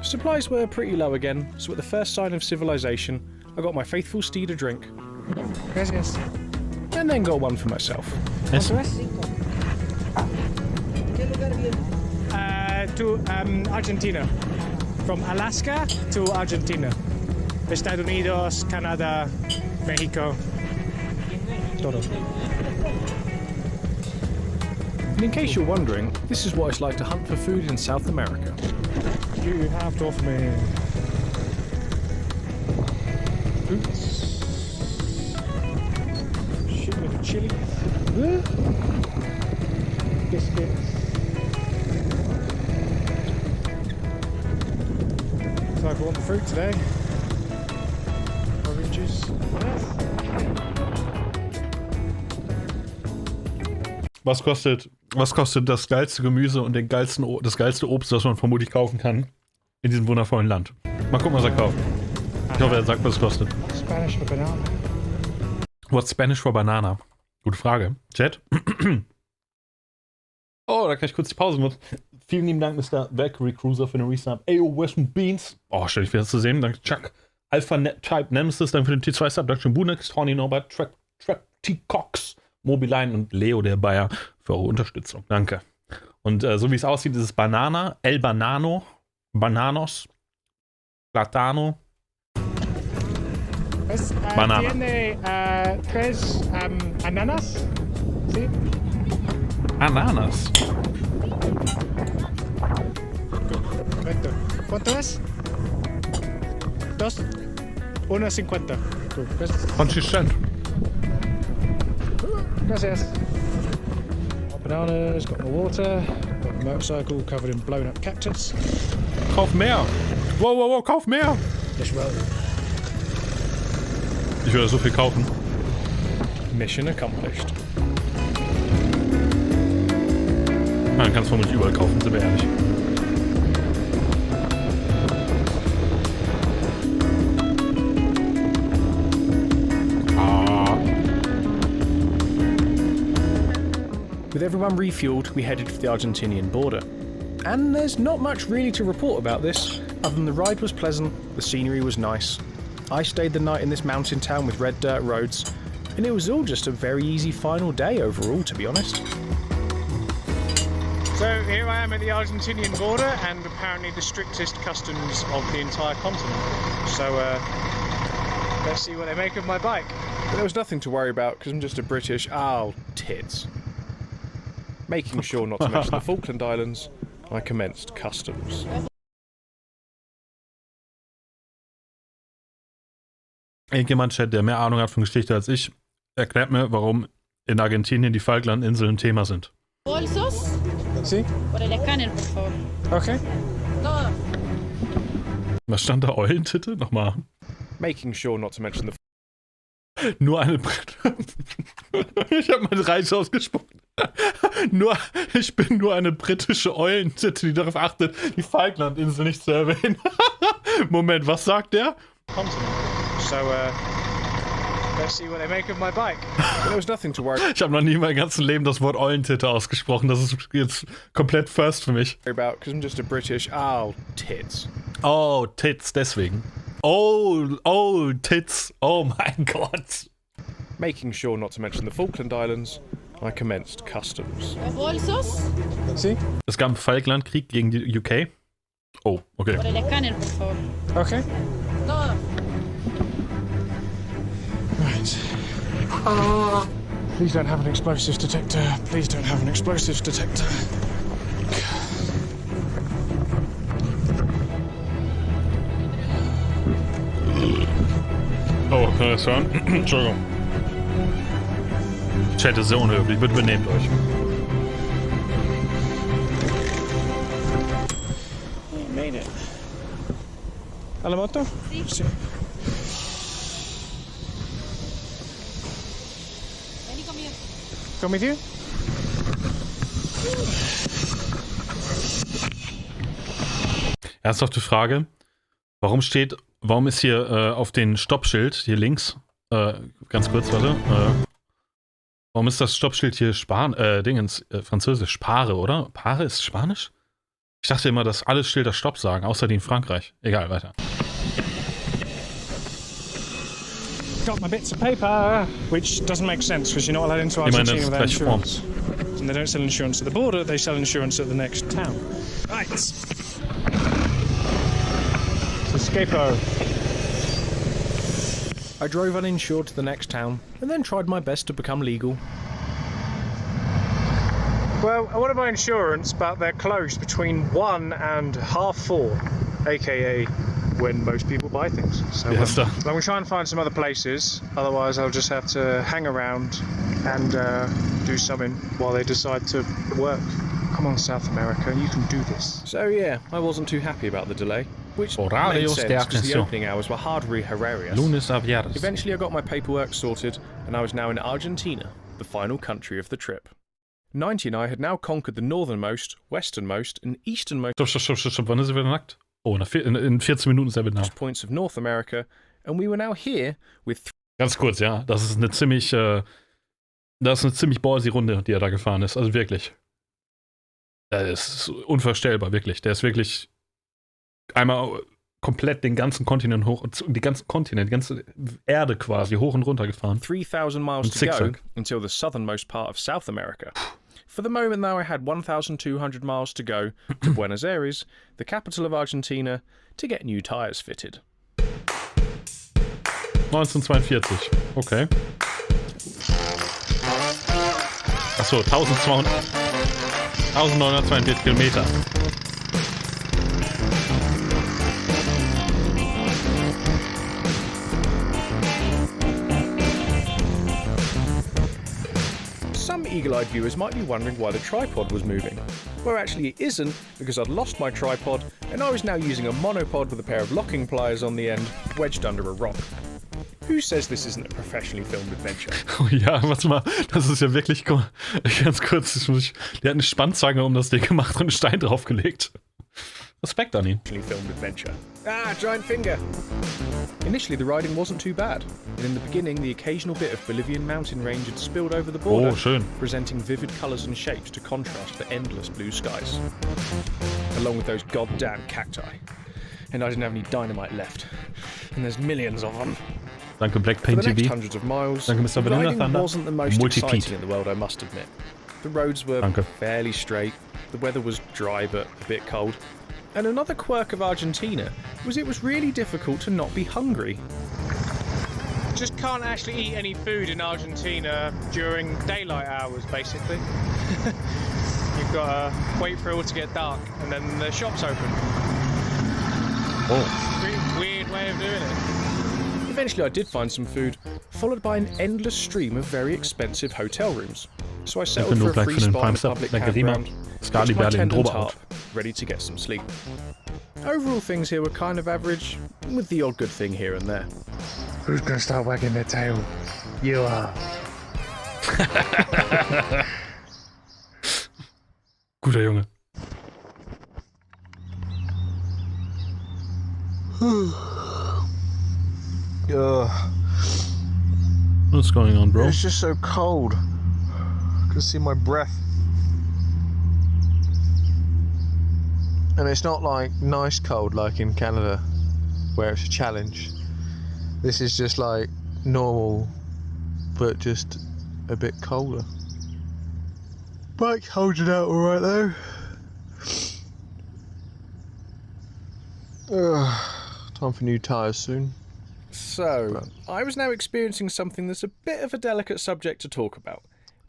Supplies were pretty low again, so at the first sign of civilization, I got my faithful steed a drink. Gracias. And then got one for myself. Yes. To Argentina. From Alaska to Argentina. Estados Unidos, Canada, Mexico. Todo. And in case you're wondering, this is what it's like to hunt for food in South America. You have to offer me boots, shitload of chili, biscuits. So I bought the fruit today. Oranges. Was kostet das geilste Gemüse und das geilste Obst, das man vermutlich kaufen kann in diesem wundervollen Land? Mal gucken, was er kauft. Ich hoffe, er sagt, was es kostet. Spanish for banana. What's Spanish for banana? Gute Frage. Chat? Oh, da kann ich kurz die Pause nutzen. Vielen lieben Dank, Mr. Valkyrie Cruiser, für den Resub. Ayo, Western Beans. Oh, stell dich wieder zu sehen. Danke, Chuck. Alpha Type Nemesis, danke für den T2-Sub. Danke, Bunex, Horny Norbert, Trap-T-Cox, Mobiline und Leo, der Bayer, für eure Unterstützung. Danke. Und so wie es aussieht, ist es Banana, El Banano, Bananos, Platano, Banana. Tiene tres ananas. ¿Sí? Ananas. Perfecto. ¿Cuánto es? 1.50. Consistent. Gracias. Bananas, got my water, got a motorcycle covered in blown up cactus. Kauf mehr. Wow, kauf mehr. This road. Ich würde so viel kaufen. Mission accomplished. Man kann es vermutlich überall kaufen, sind wir ehrlich. With everyone refueled, we headed for the Argentinian border. And there's not much really to report about this, other than the ride was pleasant, the scenery was nice. I stayed the night in this mountain town with red dirt roads, and it was all just a very easy final day overall, to be honest. So here I am at the Argentinian border, and apparently the strictest customs of the entire continent. So let's see what they make of my bike. But there was nothing to worry about, because I'm just a British, tits. Making sure not to mention the Falkland Islands, I commenced customs. Irgendjemand, Chat, der mehr Ahnung hat von Geschichte als ich, erklärt mir, warum in Argentinien die Falklandinseln ein Thema sind. Bolsos. Sí. Por el escáner, por favor. Okay. Todo. Was stand da? Eulentitte? Nochmal. Making sure not to mention the Nur eine Ich hab mal Reich ausgesprochen. Ich bin nur eine britische Eulentitte, die darauf achtet, die Falklandinseln nicht zu erwähnen. Moment, was sagt der? Continent. So let's see what they make of my bike. But there was nothing to worry Ich habe noch nie in meinem ganzen Leben das Wort Eulentitte ausgesprochen. Das ist jetzt komplett first für mich. about, because I'm just a British, tits. Oh, Tits, deswegen. Oh, Tits. Oh mein Gott. Making sure not to mention the Falkland Islands, I commenced customs. Bolsos. Sí. Es gab einen Falklandkrieg gegen die UK. Oh, okay. Por el escáner, por favor. Okay. Todo. Right. Please don't have an explosives detector. Please don't have an explosives detector. Oh, kann das hören? Entschuldigung. Chat ist sehr unhöflich. Bitte benehmt euch. Made it. Alla moto? Sì. Sì. Vieni con me. Come with you? Ernsthafte Frage. Warum ist hier auf dem Stoppschild, hier links, ganz kurz, warte, warum ist das Stoppschild hier Französisch? Spare, oder? Pare ist Spanisch? Ich dachte immer, dass alle Schilder Stopp sagen, außer die in Frankreich. Egal, weiter. Got my bits of paper, which doesn't make sense because you're not allowed into Argentina without insurance. And they don't sell insurance at the border, they sell insurance at the next town. Right. Escapo. I drove uninsured to the next town, and then tried my best to become legal. Well, I wanted my insurance, but they're closed between 1 and 4:30, aka when most people buy things. So Yes, I'm going to try and find some other places, otherwise I'll just have to hang around and do something while they decide to work. Come on, South America, you can do this. So yeah, I wasn't too happy about the delay, which Horarios made sense de because the atención. opening hours were hardly hilarious. Lunes a viernes. Eventually I got my paperwork sorted, and I was now in Argentina, the final country of the trip. 90 and I had now conquered the northernmost, westernmost, and easternmost Stopp, wann ist er wieder nackt? Oh, in 14 Minuten ist er wieder nackt. points of North America, and we were now here with Ganz kurz, ja, das ist eine ziemlich ballsy Runde, die er da gefahren ist, also wirklich. Das ist unvorstellbar, wirklich. Der ist wirklich einmal komplett den ganzen Kontinent die ganze Erde quasi hoch und runter gefahren. 3,000 miles to go until the southernmost part of South America. For the moment, though, I had 1,200 miles to go to Buenos Aires, the capital of Argentina, to get new tyres fitted. 1942, okay. Achso, 1942 Kilometer. Some eagle-eyed viewers might be wondering why the tripod was moving. Well, actually it isn't, because I'd lost my tripod, and I was now using a monopod with a pair of locking pliers on the end, wedged under a rock. Who says this isn't a professionally filmed adventure? Oh ja, warte mal, das ist ja wirklich, ganz kurz, die hat eine Spannzange um das Ding gemacht und einen Stein draufgelegt. Respekt an ihn. Filmed adventure. Ah, giant finger! Initially, the riding wasn't too bad, and in the beginning, the occasional bit of Bolivian mountain range had spilled over the border, schön. presenting vivid colours and shapes to contrast the endless blue skies. Along with those goddamn cacti. And I didn't have any dynamite left. And there's millions of them. Danke, Black For Paint the next TV. hundreds of miles, Danke, Mr. the Vanilla riding Thunder. wasn't the most Multi-Pete. exciting in the world, I must admit. The roads were Danke. fairly straight, the weather was dry but a bit cold. And another quirk of Argentina was it was really difficult to not be hungry. Just can't actually eat any food in Argentina during daylight hours, basically. You've got to wait for it all to get dark, and then the shop's open. Oh. Really weird way of doing it. Eventually I did find some food, followed by an endless stream of very expensive hotel rooms. So I settled for a free spot in a public campground, pitched my tent and tarp, ready to get some sleep. Overall things here were kind of average, with the odd good thing here and there. Who's gonna start wagging their tail? You are. Guter Junge. What's going on, bro? It's just so cold. I can see my breath. And it's not like nice cold like in Canada, where it's a challenge. This is just like normal, but just a bit colder. Bike's holding out alright though. Time for new tyres soon. So, I was now experiencing something that's a bit of a delicate subject to talk about.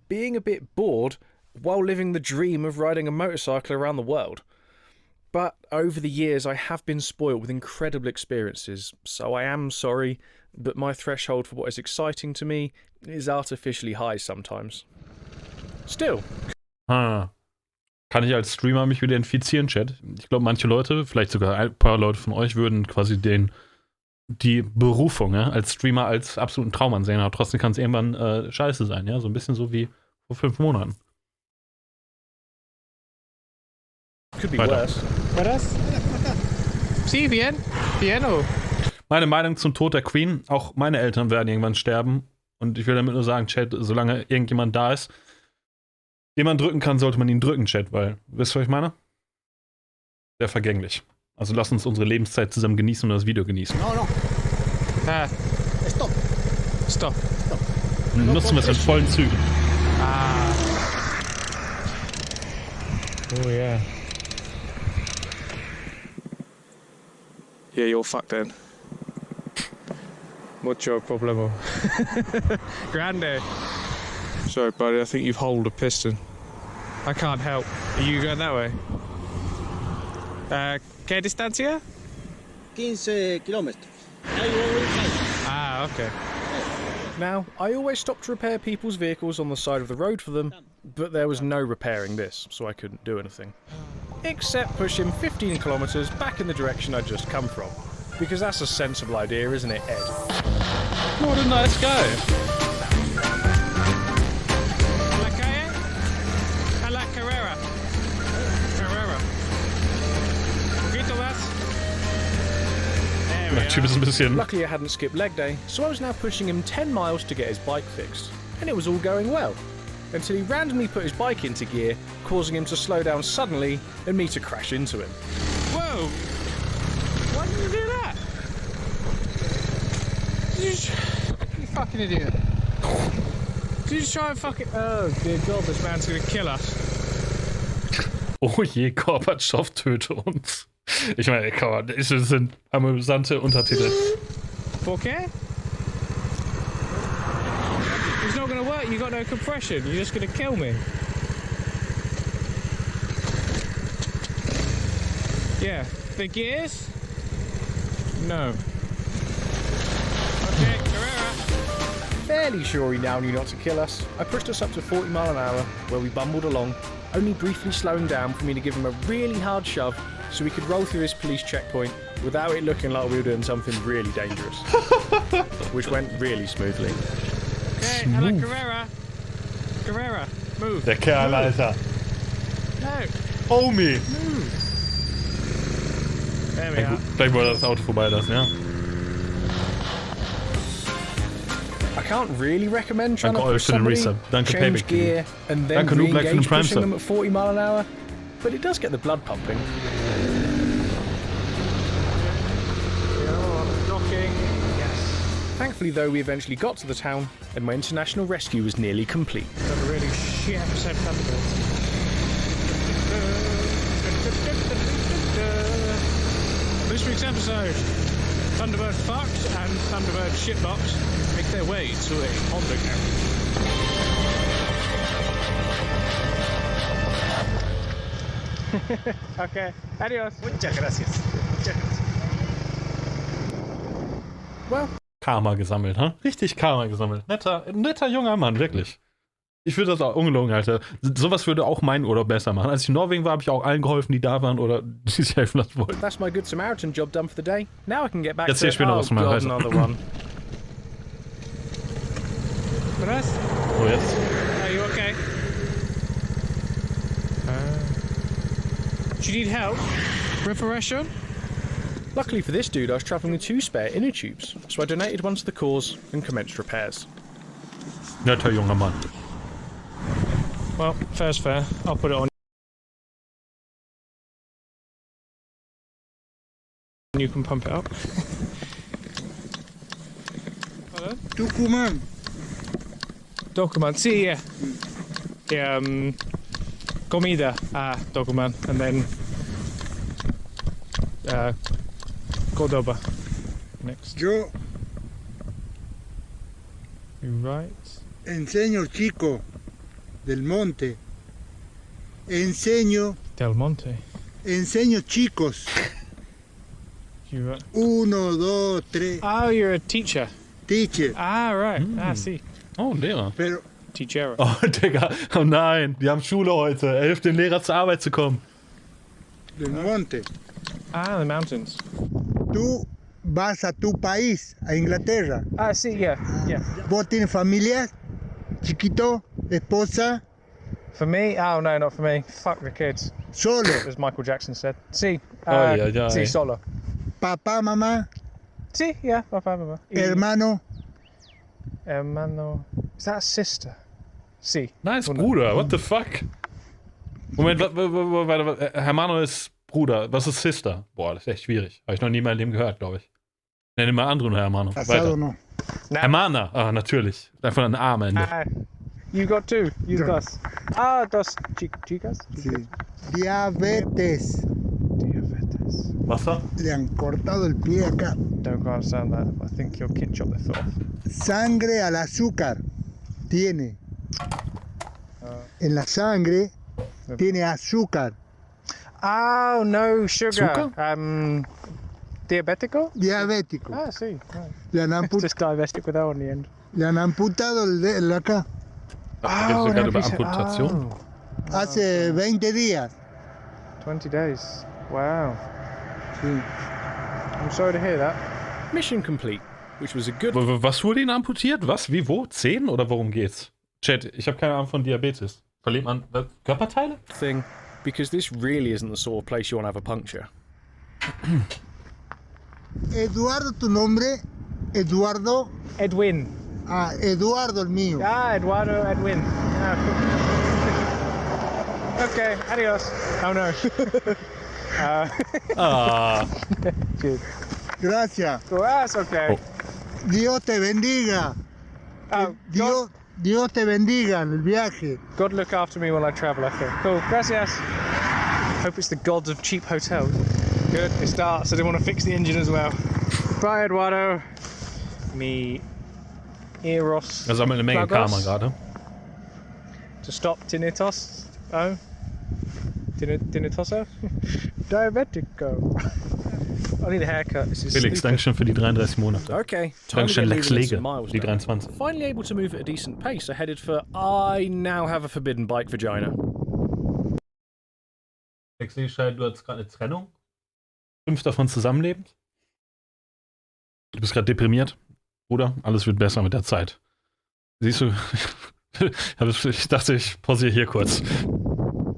Being a bit bored while living the dream of riding a motorcycle around the world. But over the years I have been spoilt with incredible experiences, so I am sorry, but my threshold for what is exciting to me is artificially high sometimes. Still. Kann ich als Streamer mich wieder infizieren, Chat? Ich glaube, manche Leute, vielleicht sogar ein paar Leute von euch, würden quasi die Berufung, ja, als Streamer als absoluten Traum ansehen, aber trotzdem kann es irgendwann scheiße sein, ja? So ein bisschen so wie vor 5 Monaten. Could be Weiter. worse. ¿Puedes? Sí, bien. Bien, oh. Meine Meinung zum Tod der Queen, auch meine Eltern werden irgendwann sterben. Und ich will damit nur sagen, Chat, solange irgendjemand da ist, den man drücken kann, sollte man ihn drücken, Chat, weil, wisst ihr, was ich meine? Sehr vergänglich. Also lasst uns unsere Lebenszeit zusammen genießen und das Video genießen. No. Stop. Stop. Nutzen wir es in vollen Zügen. Ah. Oh, yeah. Yeah, you're fucked then. Mucho problemo. Grande. Sorry, buddy, I think you've holed a piston. I can't help. Are you going that way? ¿Qué distancia? 15 kilómetros. Ah, okay. Now, I always stop to repair people's vehicles on the side of the road for them, but there was no repairing this, so I couldn't do anything. Except push him 15 kilometres back in the direction I'd just come from. Because that's a sensible idea, isn't it, Ed? What a nice guy. La calle? A la carrera. Carrera. Poquito más. There we Der Typ ist ein bisschen... Luckily I hadn't skipped leg day, so I was now pushing him 10 miles to get his bike fixed. And it was all going well. Until he randomly put his bike into gear, causing him to slow down suddenly and me to crash into him. Whoa! Why did you do that? You fucking idiot. Did you just try and fucking... Oh dear God, this man's gonna kill us. Oh je, Gorbatschow töte uns. Ich meine, das sind amüsante Untertitel. ¿Por qué? It's not gonna work, you got no compression, you're just gonna kill me. Yeah, the gears? No. Okay, Carrera. Fairly sure he now knew not to kill us. I pushed us up to 40 mile an hour, where we bumbled along, only briefly slowing down for me to give him a really hard shove so we could roll through this police checkpoint without it looking like we were doing something really dangerous. Which went really smoothly. Okay, I like Carrera. Carrera, move. Der Kerl, Alter. No. Homie. Move. There we Ja, are. gut, gleich wollte das Auto vorbeilassen, ja. I can't really recommend trying to Danke euch push für den somebody, Resub. Danke change Payback. gear, and then Danke Noob Like für den re-engage Prime pushing Sub. them at 40 mile an hour, but it does get the blood pumping. Thankfully though, we eventually got to the town, and my international rescue was nearly complete. Got a really shit episode Thunderbird. This week's episode, Thunderbird fucked and Thunderbird shitbox make their way to a Honda garage. Okay, adios. Muchas gracias. Muchas gracias. Well, Karma gesammelt, ha? Richtig Karma gesammelt. Netter junger Mann, wirklich. Ich würde das auch ungelogen, Alter. Sowas würde auch meinen Urlaub besser machen. Als ich in Norwegen war, habe ich auch allen geholfen, die da waren oder die sich helfen lassen wollten. that's my Good Samaritan job done for the day. Now I can get back Jetzt to sehe ich noch was von meiner God, Reise. another one. What? Oh, jetzt? Are you okay? Do you need help? Reparation? Luckily for this dude, I was travelling with 2 spare inner tubes, so I donated one to the cause and commenced repairs. Netter junger Mann. Well, fair's fair. I'll put it on. You can pump it up. Hello? Tucumán. Document. See, yeah. Yeah, comida. Document. And then Cordoba. Next. Yo You right. enseño chico del monte. Enseño Del Monte. chicos. You right. 1, 2, 3. Oh, you're a teacher. Teacher. Ah, right. I see. Oh, ein Lehrer. Pero Teachero. Oh, Digga. Oh nein. Die haben Schule heute. Er hilft den Lehrer zur Arbeit zu kommen. Del monte. Ah, the mountains. Tú vas a tu país, a Inglaterra. Ah, sí, yeah. ¿Vos tienes familia? Chiquito, esposa, For me? Oh, no, not for me. Fuck the kids, solo. as Michael Jackson said. Sí. Ay, ay, ay. Sí, solo. Papá, mamá, Sí, yeah, papá, mamá. hermano. Hermano. Is that a sister? Sí. Nice, Bruder. What the fuck? Moment, warte, Hermano ist Bruder. Was ist Sister? Boah, das ist echt schwierig. Habe ich noch nie in meinem Leben gehört, glaube ich. Nenne mal anderen Hermano. Casado Weiter. no. Hermana. Ah, natürlich. Einfach ein A am Ende. You got two. You dos. Ah, dos chicas. Sí. Diabetes. Diabetes. Wasser? Le han cortado el pie acá. Don't quite understand that. I think your kid chopped their foot off. Sangre al azúcar. Tiene. En la sangre tiene azúcar. Oh, no sugar. Zucker? Diabetico? Diabético. Ah, sí. Right. Le han, It's just diabetic with O on the end. le han amputado el acá. Redest du gerade über Amputation? Hace 20 días. 20 days. Wow. Sí. I'm sorry to hear that. Mission complete, which was a good Was wurde ihnen amputiert? Was? Wie? Wo? Zehen? Oder worum geht's? Chat, ich habe keine Ahnung von Diabetes. Verliert man Körperteile? thing, because this really isn't the sort of place you want to have a puncture. Eduardo, tu nombre. Eduardo. Edwin. Ah, Eduardo el mío. Ah, Eduardo Edwin. Okay, adios. Oh no. Ah. Cheers. Gracias. Cool, that's okay. Dios te bendiga. Oh, Dios te bendiga en el viaje. God look after me while I travel, okay. Cool, gracias. Hope it's the gods of cheap hotels. Good, it starts. I didn't want to fix the engine as well. Bye, Eduardo. Me Eros. Wir sammeln eine Menge Plagos. Karma gerade. To stop tinnitus. Oh. Tinnitoso? Diabetico. I need a haircut. This is Felix, stupid. Dankeschön für die 33 Monate. Okay, time to Dankeschön, get Lex moving Lege, some miles die down. 23. Finally able to move at a decent pace, I headed for I now have a forbidden bike vagina. Lex Lege scheint, du hattest gerade eine Trennung. 5 davon zusammenlebend. Du bist gerade deprimiert. Bruder, alles wird besser mit der Zeit. Siehst du, ich dachte, ich pausiere hier kurz.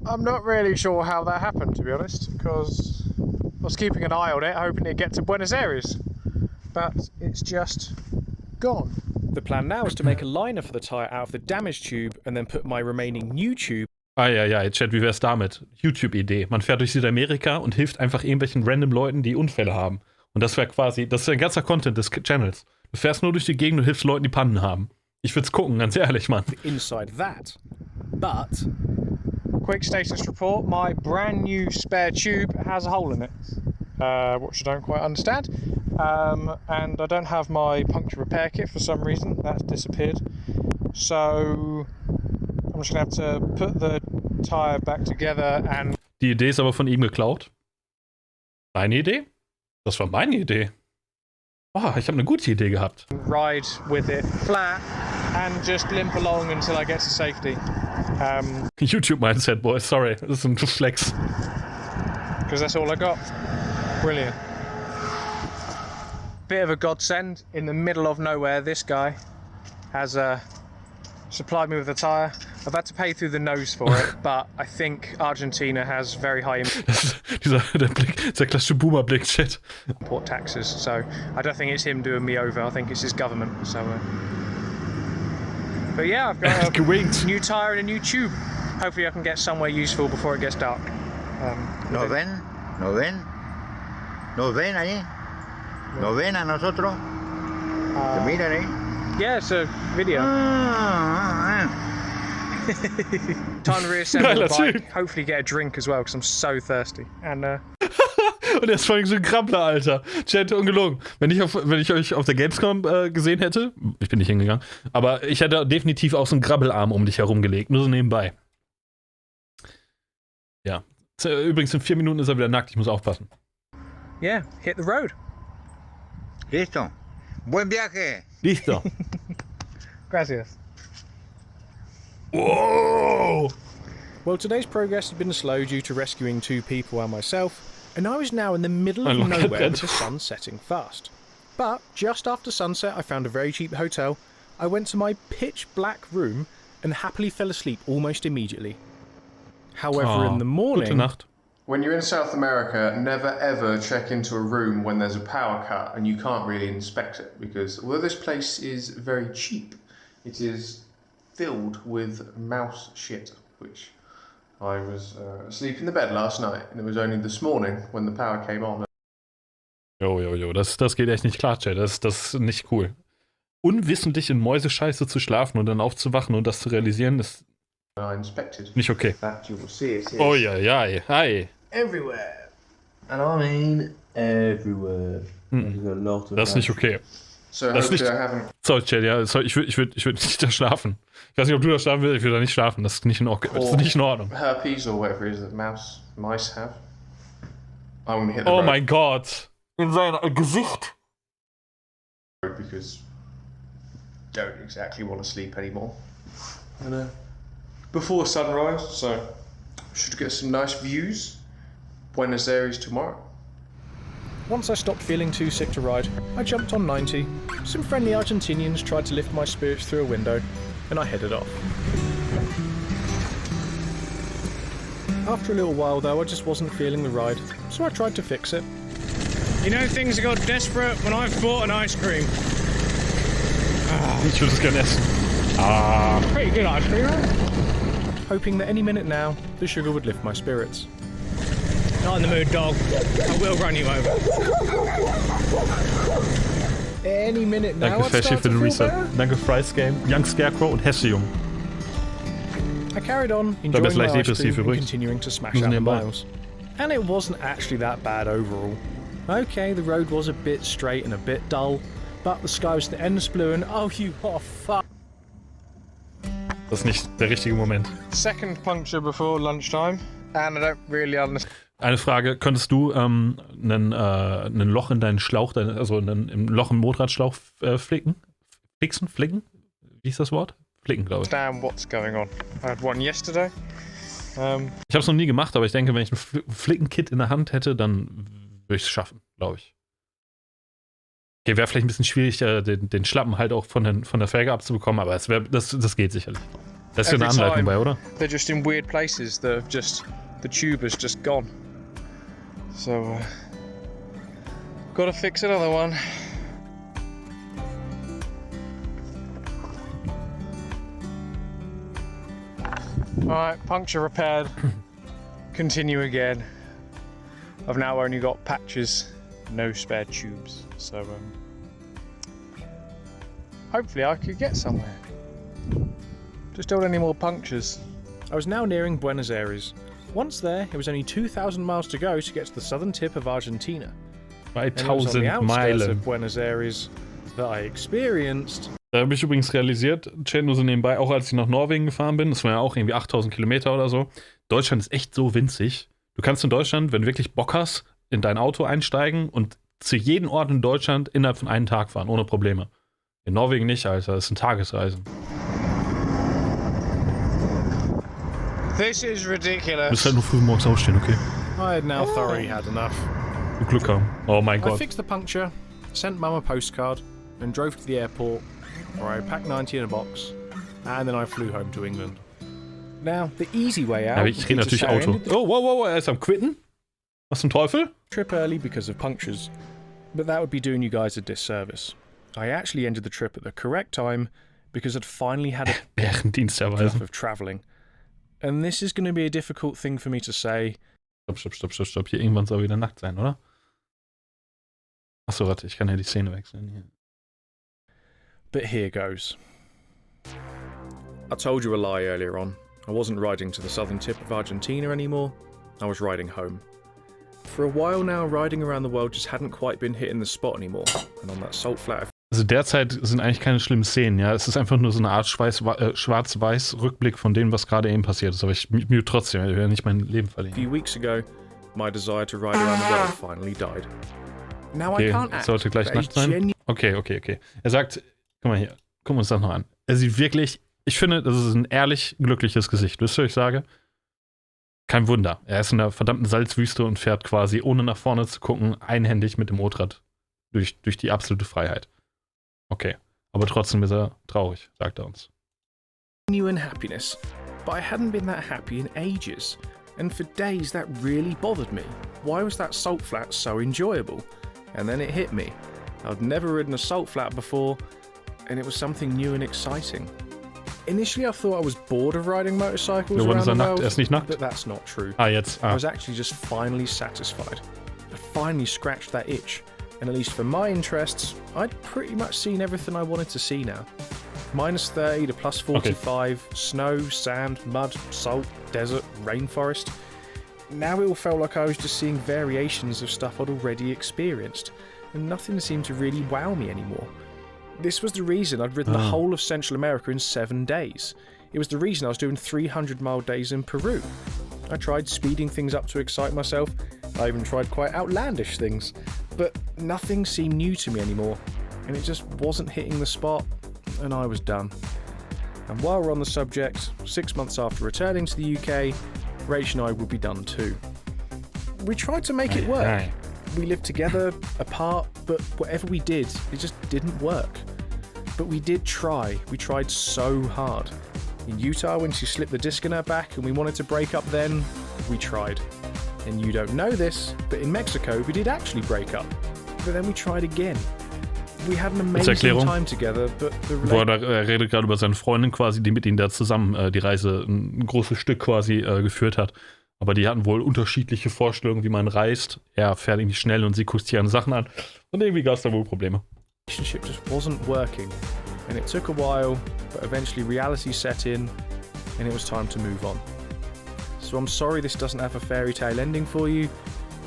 I'm not really sure how that happened, to be honest, because I was keeping an eye on it, hoping it'd get to Buenos Aires, but it's just gone. The plan now is to make a liner for the tyre out of the damaged tube and then put my remaining new tube. Ja, Chat, wie wär's damit? YouTube-Idee. Man fährt durch Südamerika und hilft einfach irgendwelchen random Leuten, die Unfälle haben. Und das wäre ein ganzer Content des Channels. Du fährst nur durch die Gegend und hilfst Leuten, die Pannen haben. Ich würd's gucken, ganz ehrlich, Mann. Inside that. But Quick status report, my brand new spare tube has a hole in it, which I don't quite understand. And I don't have my puncture repair kit for some reason, that's disappeared. So I'm just gonna have to put the tyre back together and... Die Idee ist aber von ihm geklaut. Deine Idee? Das war meine Idee. Oh, ich habe eine gute Idee gehabt. ride with it flat and just limp along until I get to safety. YouTube-Mindset, boy, sorry. Das ist ein Flex. Because that's all I got. Brilliant. Bit of a godsend. In the middle of nowhere, this guy has supplied me with a tyre. I've had to pay through the nose for it, but I think Argentina has very high Der klassische Boomer-Blick, shit. import taxes, so I don't think it's him doing me over. I think it's his government. So, but yeah, I've got a new tyre and a new tube. Hopefully, I can get somewhere useful before it gets dark. ¿Nos ven? ¿Nos ven? ¿Nos ven ahí? ¿Nos ven a nosotros? ¿Se miran ahí? Yeah, it's a video. Time to reassemble Geiler the bike. Typ. Hopefully get a drink as well, because I'm so thirsty. And Und er ist vor allem so ein Krabbler, Alter. Chat, ungelogen. Wenn ich euch auf der Gamescom gesehen hätte, ich bin nicht hingegangen, aber ich hätte definitiv auch so einen Krabbelarm um dich herumgelegt, nur so nebenbei. Ja. Übrigens, in 4 Minuten ist er wieder nackt, ich muss aufpassen. yeah, hit the road. Listo. Buen viaje. Listo. Gracias. Whoa! Well, today's progress had been slow due to rescuing 2 people and myself, and I was now in the middle of nowhere with the sun setting fast. But just after sunset, I found a very cheap hotel. I went to my pitch black room and happily fell asleep almost immediately. However, in the morning... When you're in South America, never ever check into a room when there's a power cut and you can't really inspect it, because although this place is very cheap, it is filled with mouse shit, which I was asleep in the bed last night, and it was only this morning when the power came on. Jo, das geht echt nicht klar, Chat. Das ist nicht cool. Unwissentlich in Mäusescheiße zu schlafen und dann aufzuwachen und das zu realisieren, ist nicht okay. Oh ja, hi. Everywhere. And I mean everywhere. Das ist nicht okay. So das ist nicht... Sorry, Chat, ja. Sorry, ich würd nicht da schlafen. Ich weiß nicht, ob du da schlafen willst, ich will da nicht schlafen. Das ist nicht in Ordnung. Herpes or whatever it is that mice have. I'm gonna hit the road. Oh mein Gott. In sein Gesicht. Because don't exactly want to sleep anymore. And before sunrise, so should get some nice views. Buenos Aires tomorrow. Once I stopped feeling too sick to ride, I jumped on 90. Some friendly Argentinians tried to lift my spirits through a window, and I headed off. After a little while though, I just wasn't feeling the ride, so I tried to fix it. You know, things got desperate when I've bought an ice cream. Ich würde es gerne essen. Pretty good ice cream, right? Hoping that any minute now, the sugar would lift my spirits. Not in the mood, dog. I will run you over. Any minute now. Danke, Faschi, für den Reset. Danke, Fries Game, Young Scarecrow und Hesse-Jung. I carried on, enjoying my ice cream and continuing to smash out the miles. And it wasn't actually that bad overall. Okay, the road was a bit straight and a bit dull, but the sky was the endless blue and oh, you are fuck. Das ist nicht der richtige Moment. Second puncture before lunchtime, and I don't really understand. Eine Frage, könntest du ein Loch in deinen Schlauch, also ein Loch im Motorradschlauch flicken? Flicken? Wie ist das Wort? Flicken, glaube ich. Damn, what's going on? I had one yesterday. Ich habe es noch nie gemacht, aber ich denke, wenn ich ein Flickenkit in der Hand hätte, dann würde ich es schaffen, glaube ich. Okay, wäre vielleicht ein bisschen schwierig, den Schlappen halt auch von der Felge abzubekommen, aber das geht sicherlich. Da ist ja eine Anleitung bei, oder? They're just in weird places that have just, the tube has just gone. So, gotta fix another one. Alright, puncture repaired. Continue again. I've now only got patches, no spare tubes, so hopefully I could get somewhere. Just don't any more punctures. I was now nearing Buenos Aires. Once there, it was only 2,000 miles to go to get to the southern tip of Argentina. 2000 Meilen of Buenos Aires that I experienced. Da habe ich übrigens realisiert, Chat, nur so nebenbei, auch als ich nach Norwegen gefahren bin, das waren ja auch irgendwie 8000 Kilometer oder so. Deutschland ist echt so winzig. Du kannst in Deutschland, wenn du wirklich Bock hast, in dein Auto einsteigen und zu jedem Ort in Deutschland innerhalb von einem Tag fahren, ohne Probleme. In Norwegen nicht, Alter, das sind Tagesreisen. This is ridiculous. Du musst halt nur früh morgens aufstehen, okay? I had now thoroughly had enough. Du Glück haben. Oh mein Gott. I fixed the puncture, sent Mum a postcard, and drove to the airport, where I packed 90 in a box, and then I flew home to England. Now, the easy way out. Ja, ich rede natürlich Auto. Oh, wow, er ist am Quitten? Was zum Teufel? Trip early because of punctures, but that would be doing you guys a disservice. I actually ended the trip at the correct time because I'd finally had enough of travelling. And this is going to be a difficult thing for me to say. Stopp. Hier irgendwann soll wieder nackt sein, oder? Achso, warte, ich kann ja die Szene wechseln hier. But here goes. I told you a lie earlier on. I wasn't riding to the southern tip of Argentina anymore. I was riding home. For a while now, riding around the world just hadn't quite been hitting the spot anymore. And on that salt flat... Also derzeit sind eigentlich keine schlimmen Szenen, ja. Es ist einfach nur so eine Art schwarz-weiß Rückblick von dem, was gerade eben passiert ist. Aber ich mute trotzdem, ich werde nicht mein Leben verlieren. A few weeks ago, my desire to ride around the world finally died. Now okay, I can't act, sollte gleich nackt sein. Okay. Er sagt, guck mal hier, gucken wir uns das noch an. Er sieht wirklich ich finde, das ist ein ehrlich glückliches Gesicht. Wisst ihr, was ich sage? Kein Wunder. Er ist in der verdammten Salzwüste und fährt quasi, ohne nach vorne zu gucken, einhändig mit dem Motorrad durch die absolute Freiheit. Okay. Aber trotzdem ist er traurig, sagt er uns. Genuine happiness, but I hadn't been that happy in ages. And for days that really bothered me. Why was that salt flat so enjoyable? And then it hit me. I'd never ridden a salt flat before, and it was something new and exciting. Initially I thought I was bored of riding motorcycles around the world, but that's not true. Jetzt. I was actually just finally satisfied. I finally scratched that itch, and at least for my interests, I'd pretty much seen everything I wanted to see now. Minus 30 to plus 45, snow, sand, mud, salt, desert, rainforest. Now it all felt like I was just seeing variations of stuff I'd already experienced, and nothing seemed to really wow me anymore. This was the reason I'd ridden the whole of Central America in 7 days. It was the reason I was doing 300-mile days in Peru. I tried speeding things up to excite myself. I even tried quite outlandish things. But nothing seemed new to me anymore, and it just wasn't hitting the spot, and I was done. And while we're on the subject, 6 months after returning to the UK, Rach and I would be done too. We tried to make it work. We lived together, apart, but whatever we did, it just didn't work. But we did try. We tried so hard. In Utah, when she slipped the disc in her back and we wanted to break up then, we tried. And you don't know this, but in Mexico, we did actually break up. But then we tried again. We had an amazing time together, but er redet gerade über seine Freundin quasi, die mit ihm da zusammen die Reise ein großes Stück quasi geführt hat. Aber die hatten wohl unterschiedliche Vorstellungen, wie man reist. Er fährt irgendwie schnell und sie guckt sich an Sachen an. Und irgendwie gab es da wohl Probleme. The relationship just wasn't working. And it took a while, but eventually reality set in, and it was time to move on. So I'm sorry this doesn't have a fairy tale ending for you,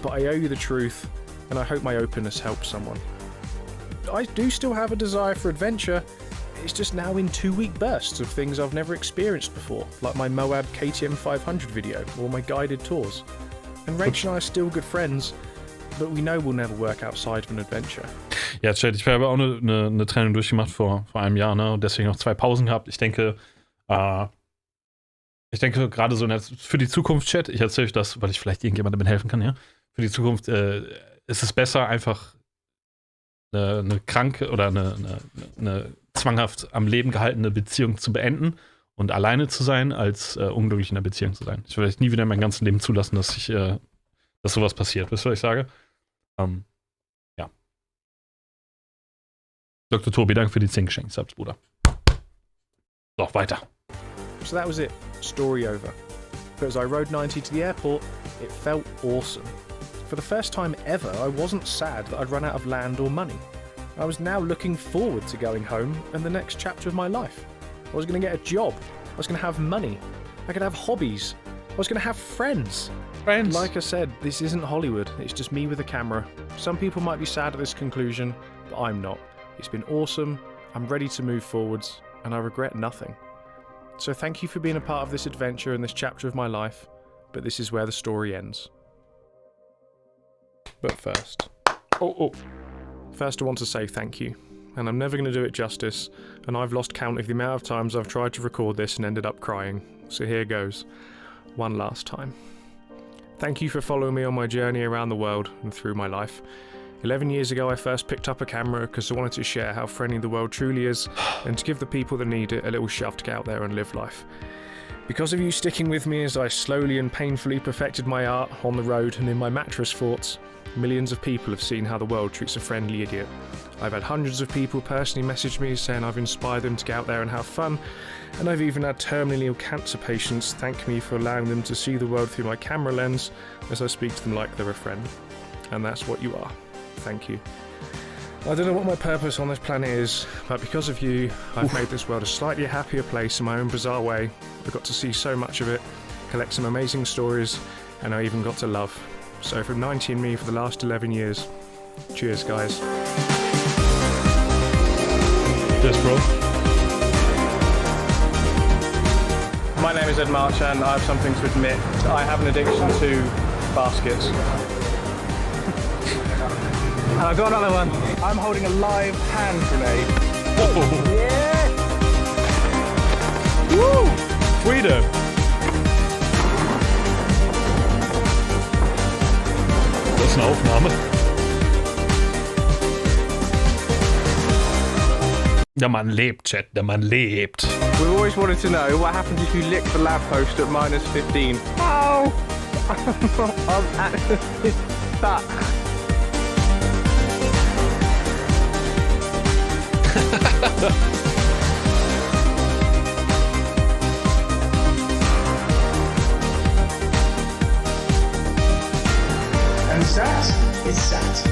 but I owe you the truth, and I hope my openness helps someone. I do still have a desire for adventure. It's just now in 2-week bursts of things I've never experienced before, like my Moab KTM 500 video or my guided tours. And Rach and I are still good friends, but we know we'll never work outside of an adventure. Ja, Chat, ich habe auch eine Trennung durchgemacht vor einem Jahr, ne? Und deswegen noch 2 Pausen gehabt. Ich denke gerade so für die Zukunft, Chat, ich erzähle euch das, weil ich vielleicht irgendjemandem damit helfen kann, ja. Für die Zukunft ist es besser, einfach eine kranke oder eine zwanghaft am Leben gehaltene Beziehung zu beenden und alleine zu sein, als unglücklich in einer Beziehung zu sein. Ich will nie wieder in meinem ganzen Leben zulassen, dass sowas passiert. Wisst ihr, was ich sage? Ja. Dr. Tobi, danke für die 10 Geschenke. Subs, Bruder. So, weiter. So that was it. Story over. But as I rode 90 to the airport, it felt awesome. For the first time ever, I wasn't sad that I'd run out of land or money. I was now looking forward to going home and the next chapter of my life. I was going to get a job. I was going to have money. I could have hobbies. I was going to have friends. Like I said, this isn't Hollywood. It's just me with a camera. Some people might be sad at this conclusion, but I'm not. It's been awesome. I'm ready to move forwards, and I regret nothing. So thank you for being a part of this adventure and this chapter of my life, but this is where the story ends. But first, I want to say thank you, and I'm never going to do it justice, and I've lost count of the amount of times I've tried to record this and ended up crying, so here goes, one last time. Thank you for following me on my journey around the world and through my life. 11 years ago I first picked up a camera because I wanted to share how friendly the world truly is, and to give the people that need it a little shove to get out there and live life. Because of you sticking with me as I slowly and painfully perfected my art on the road and in my mattress forts, millions of people have seen how the world treats a friendly idiot. I've had hundreds of people personally message me saying I've inspired them to get out there and have fun, and I've even had terminally ill cancer patients thank me for allowing them to see the world through my camera lens as I speak to them like they're a friend. And that's what you are. Thank you. I don't know what my purpose on this planet is, but because of you, I've made this world a slightly happier place in my own bizarre way. I got to see so much of it, collect some amazing stories, and I even got to love. So from 90andMe for the last 11 years, cheers guys. Cheers, bro. My name is Ed Marchand. I have something to admit. I have an addiction to baskets. And I've got another one. I'm holding a live hand grenade. Oh. Yeah! freedom. Das ist eine Aufnahme. Der Mann lebt, Chat, der Mann lebt. We've always wanted to know what happens if you lick the lamppost at -15. Oh! I'm actually stuck. And that is that.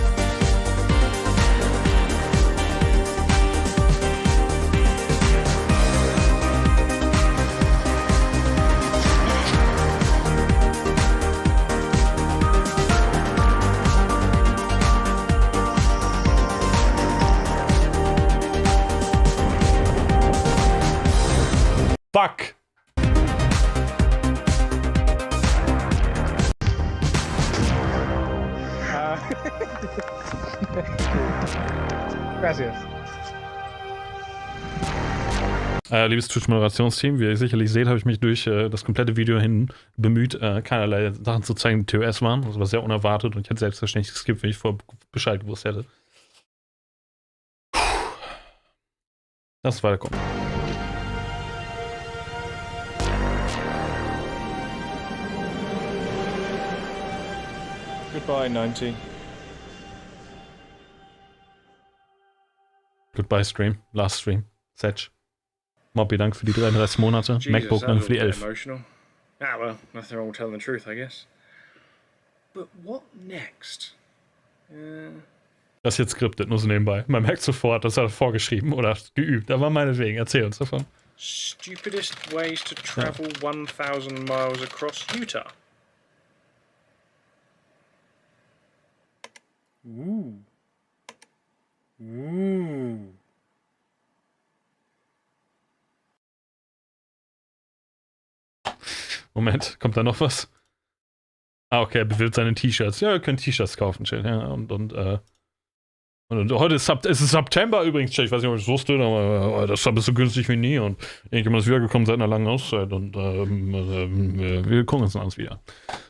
Fuck. Gracias. Liebes Twitch-Moderationsteam, wie ihr sicherlich seht, habe ich mich durch das komplette Video hin bemüht, keinerlei Sachen zu zeigen, die TOS waren. Das war sehr unerwartet und ich hätte selbstverständlich geskippt, wenn ich vorher Bescheid gewusst hätte. Lass weiterkommen. Goodbye, 90. Goodbye Stream, Last Stream, Sich. Mobby, Dank für die 33 Monate. Jesus, MacBook, Dank für die 11. Emotional. Ah, well, nothing wrong with telling the truth, I guess. But what next? Das ist jetzt skriptet, nur so nebenbei. Man merkt sofort, das hat er vorgeschrieben oder geübt. Aber meinetwegen, erzähl uns davon. Stupidest ways to travel 1,000 miles across Utah. Ooh. Ooh. Moment, kommt da noch was? Ah, okay, er bewirbt seine T-Shirts. Ja, ihr könnt T-Shirts kaufen, Chill. Ja, und heute ist September übrigens, Chill. Ich weiß nicht, ob ich es wusste, aber das ist so günstig wie nie. Und irgendjemand ist wiedergekommen seit einer langen Auszeit. Und wir gucken uns dann alles wieder.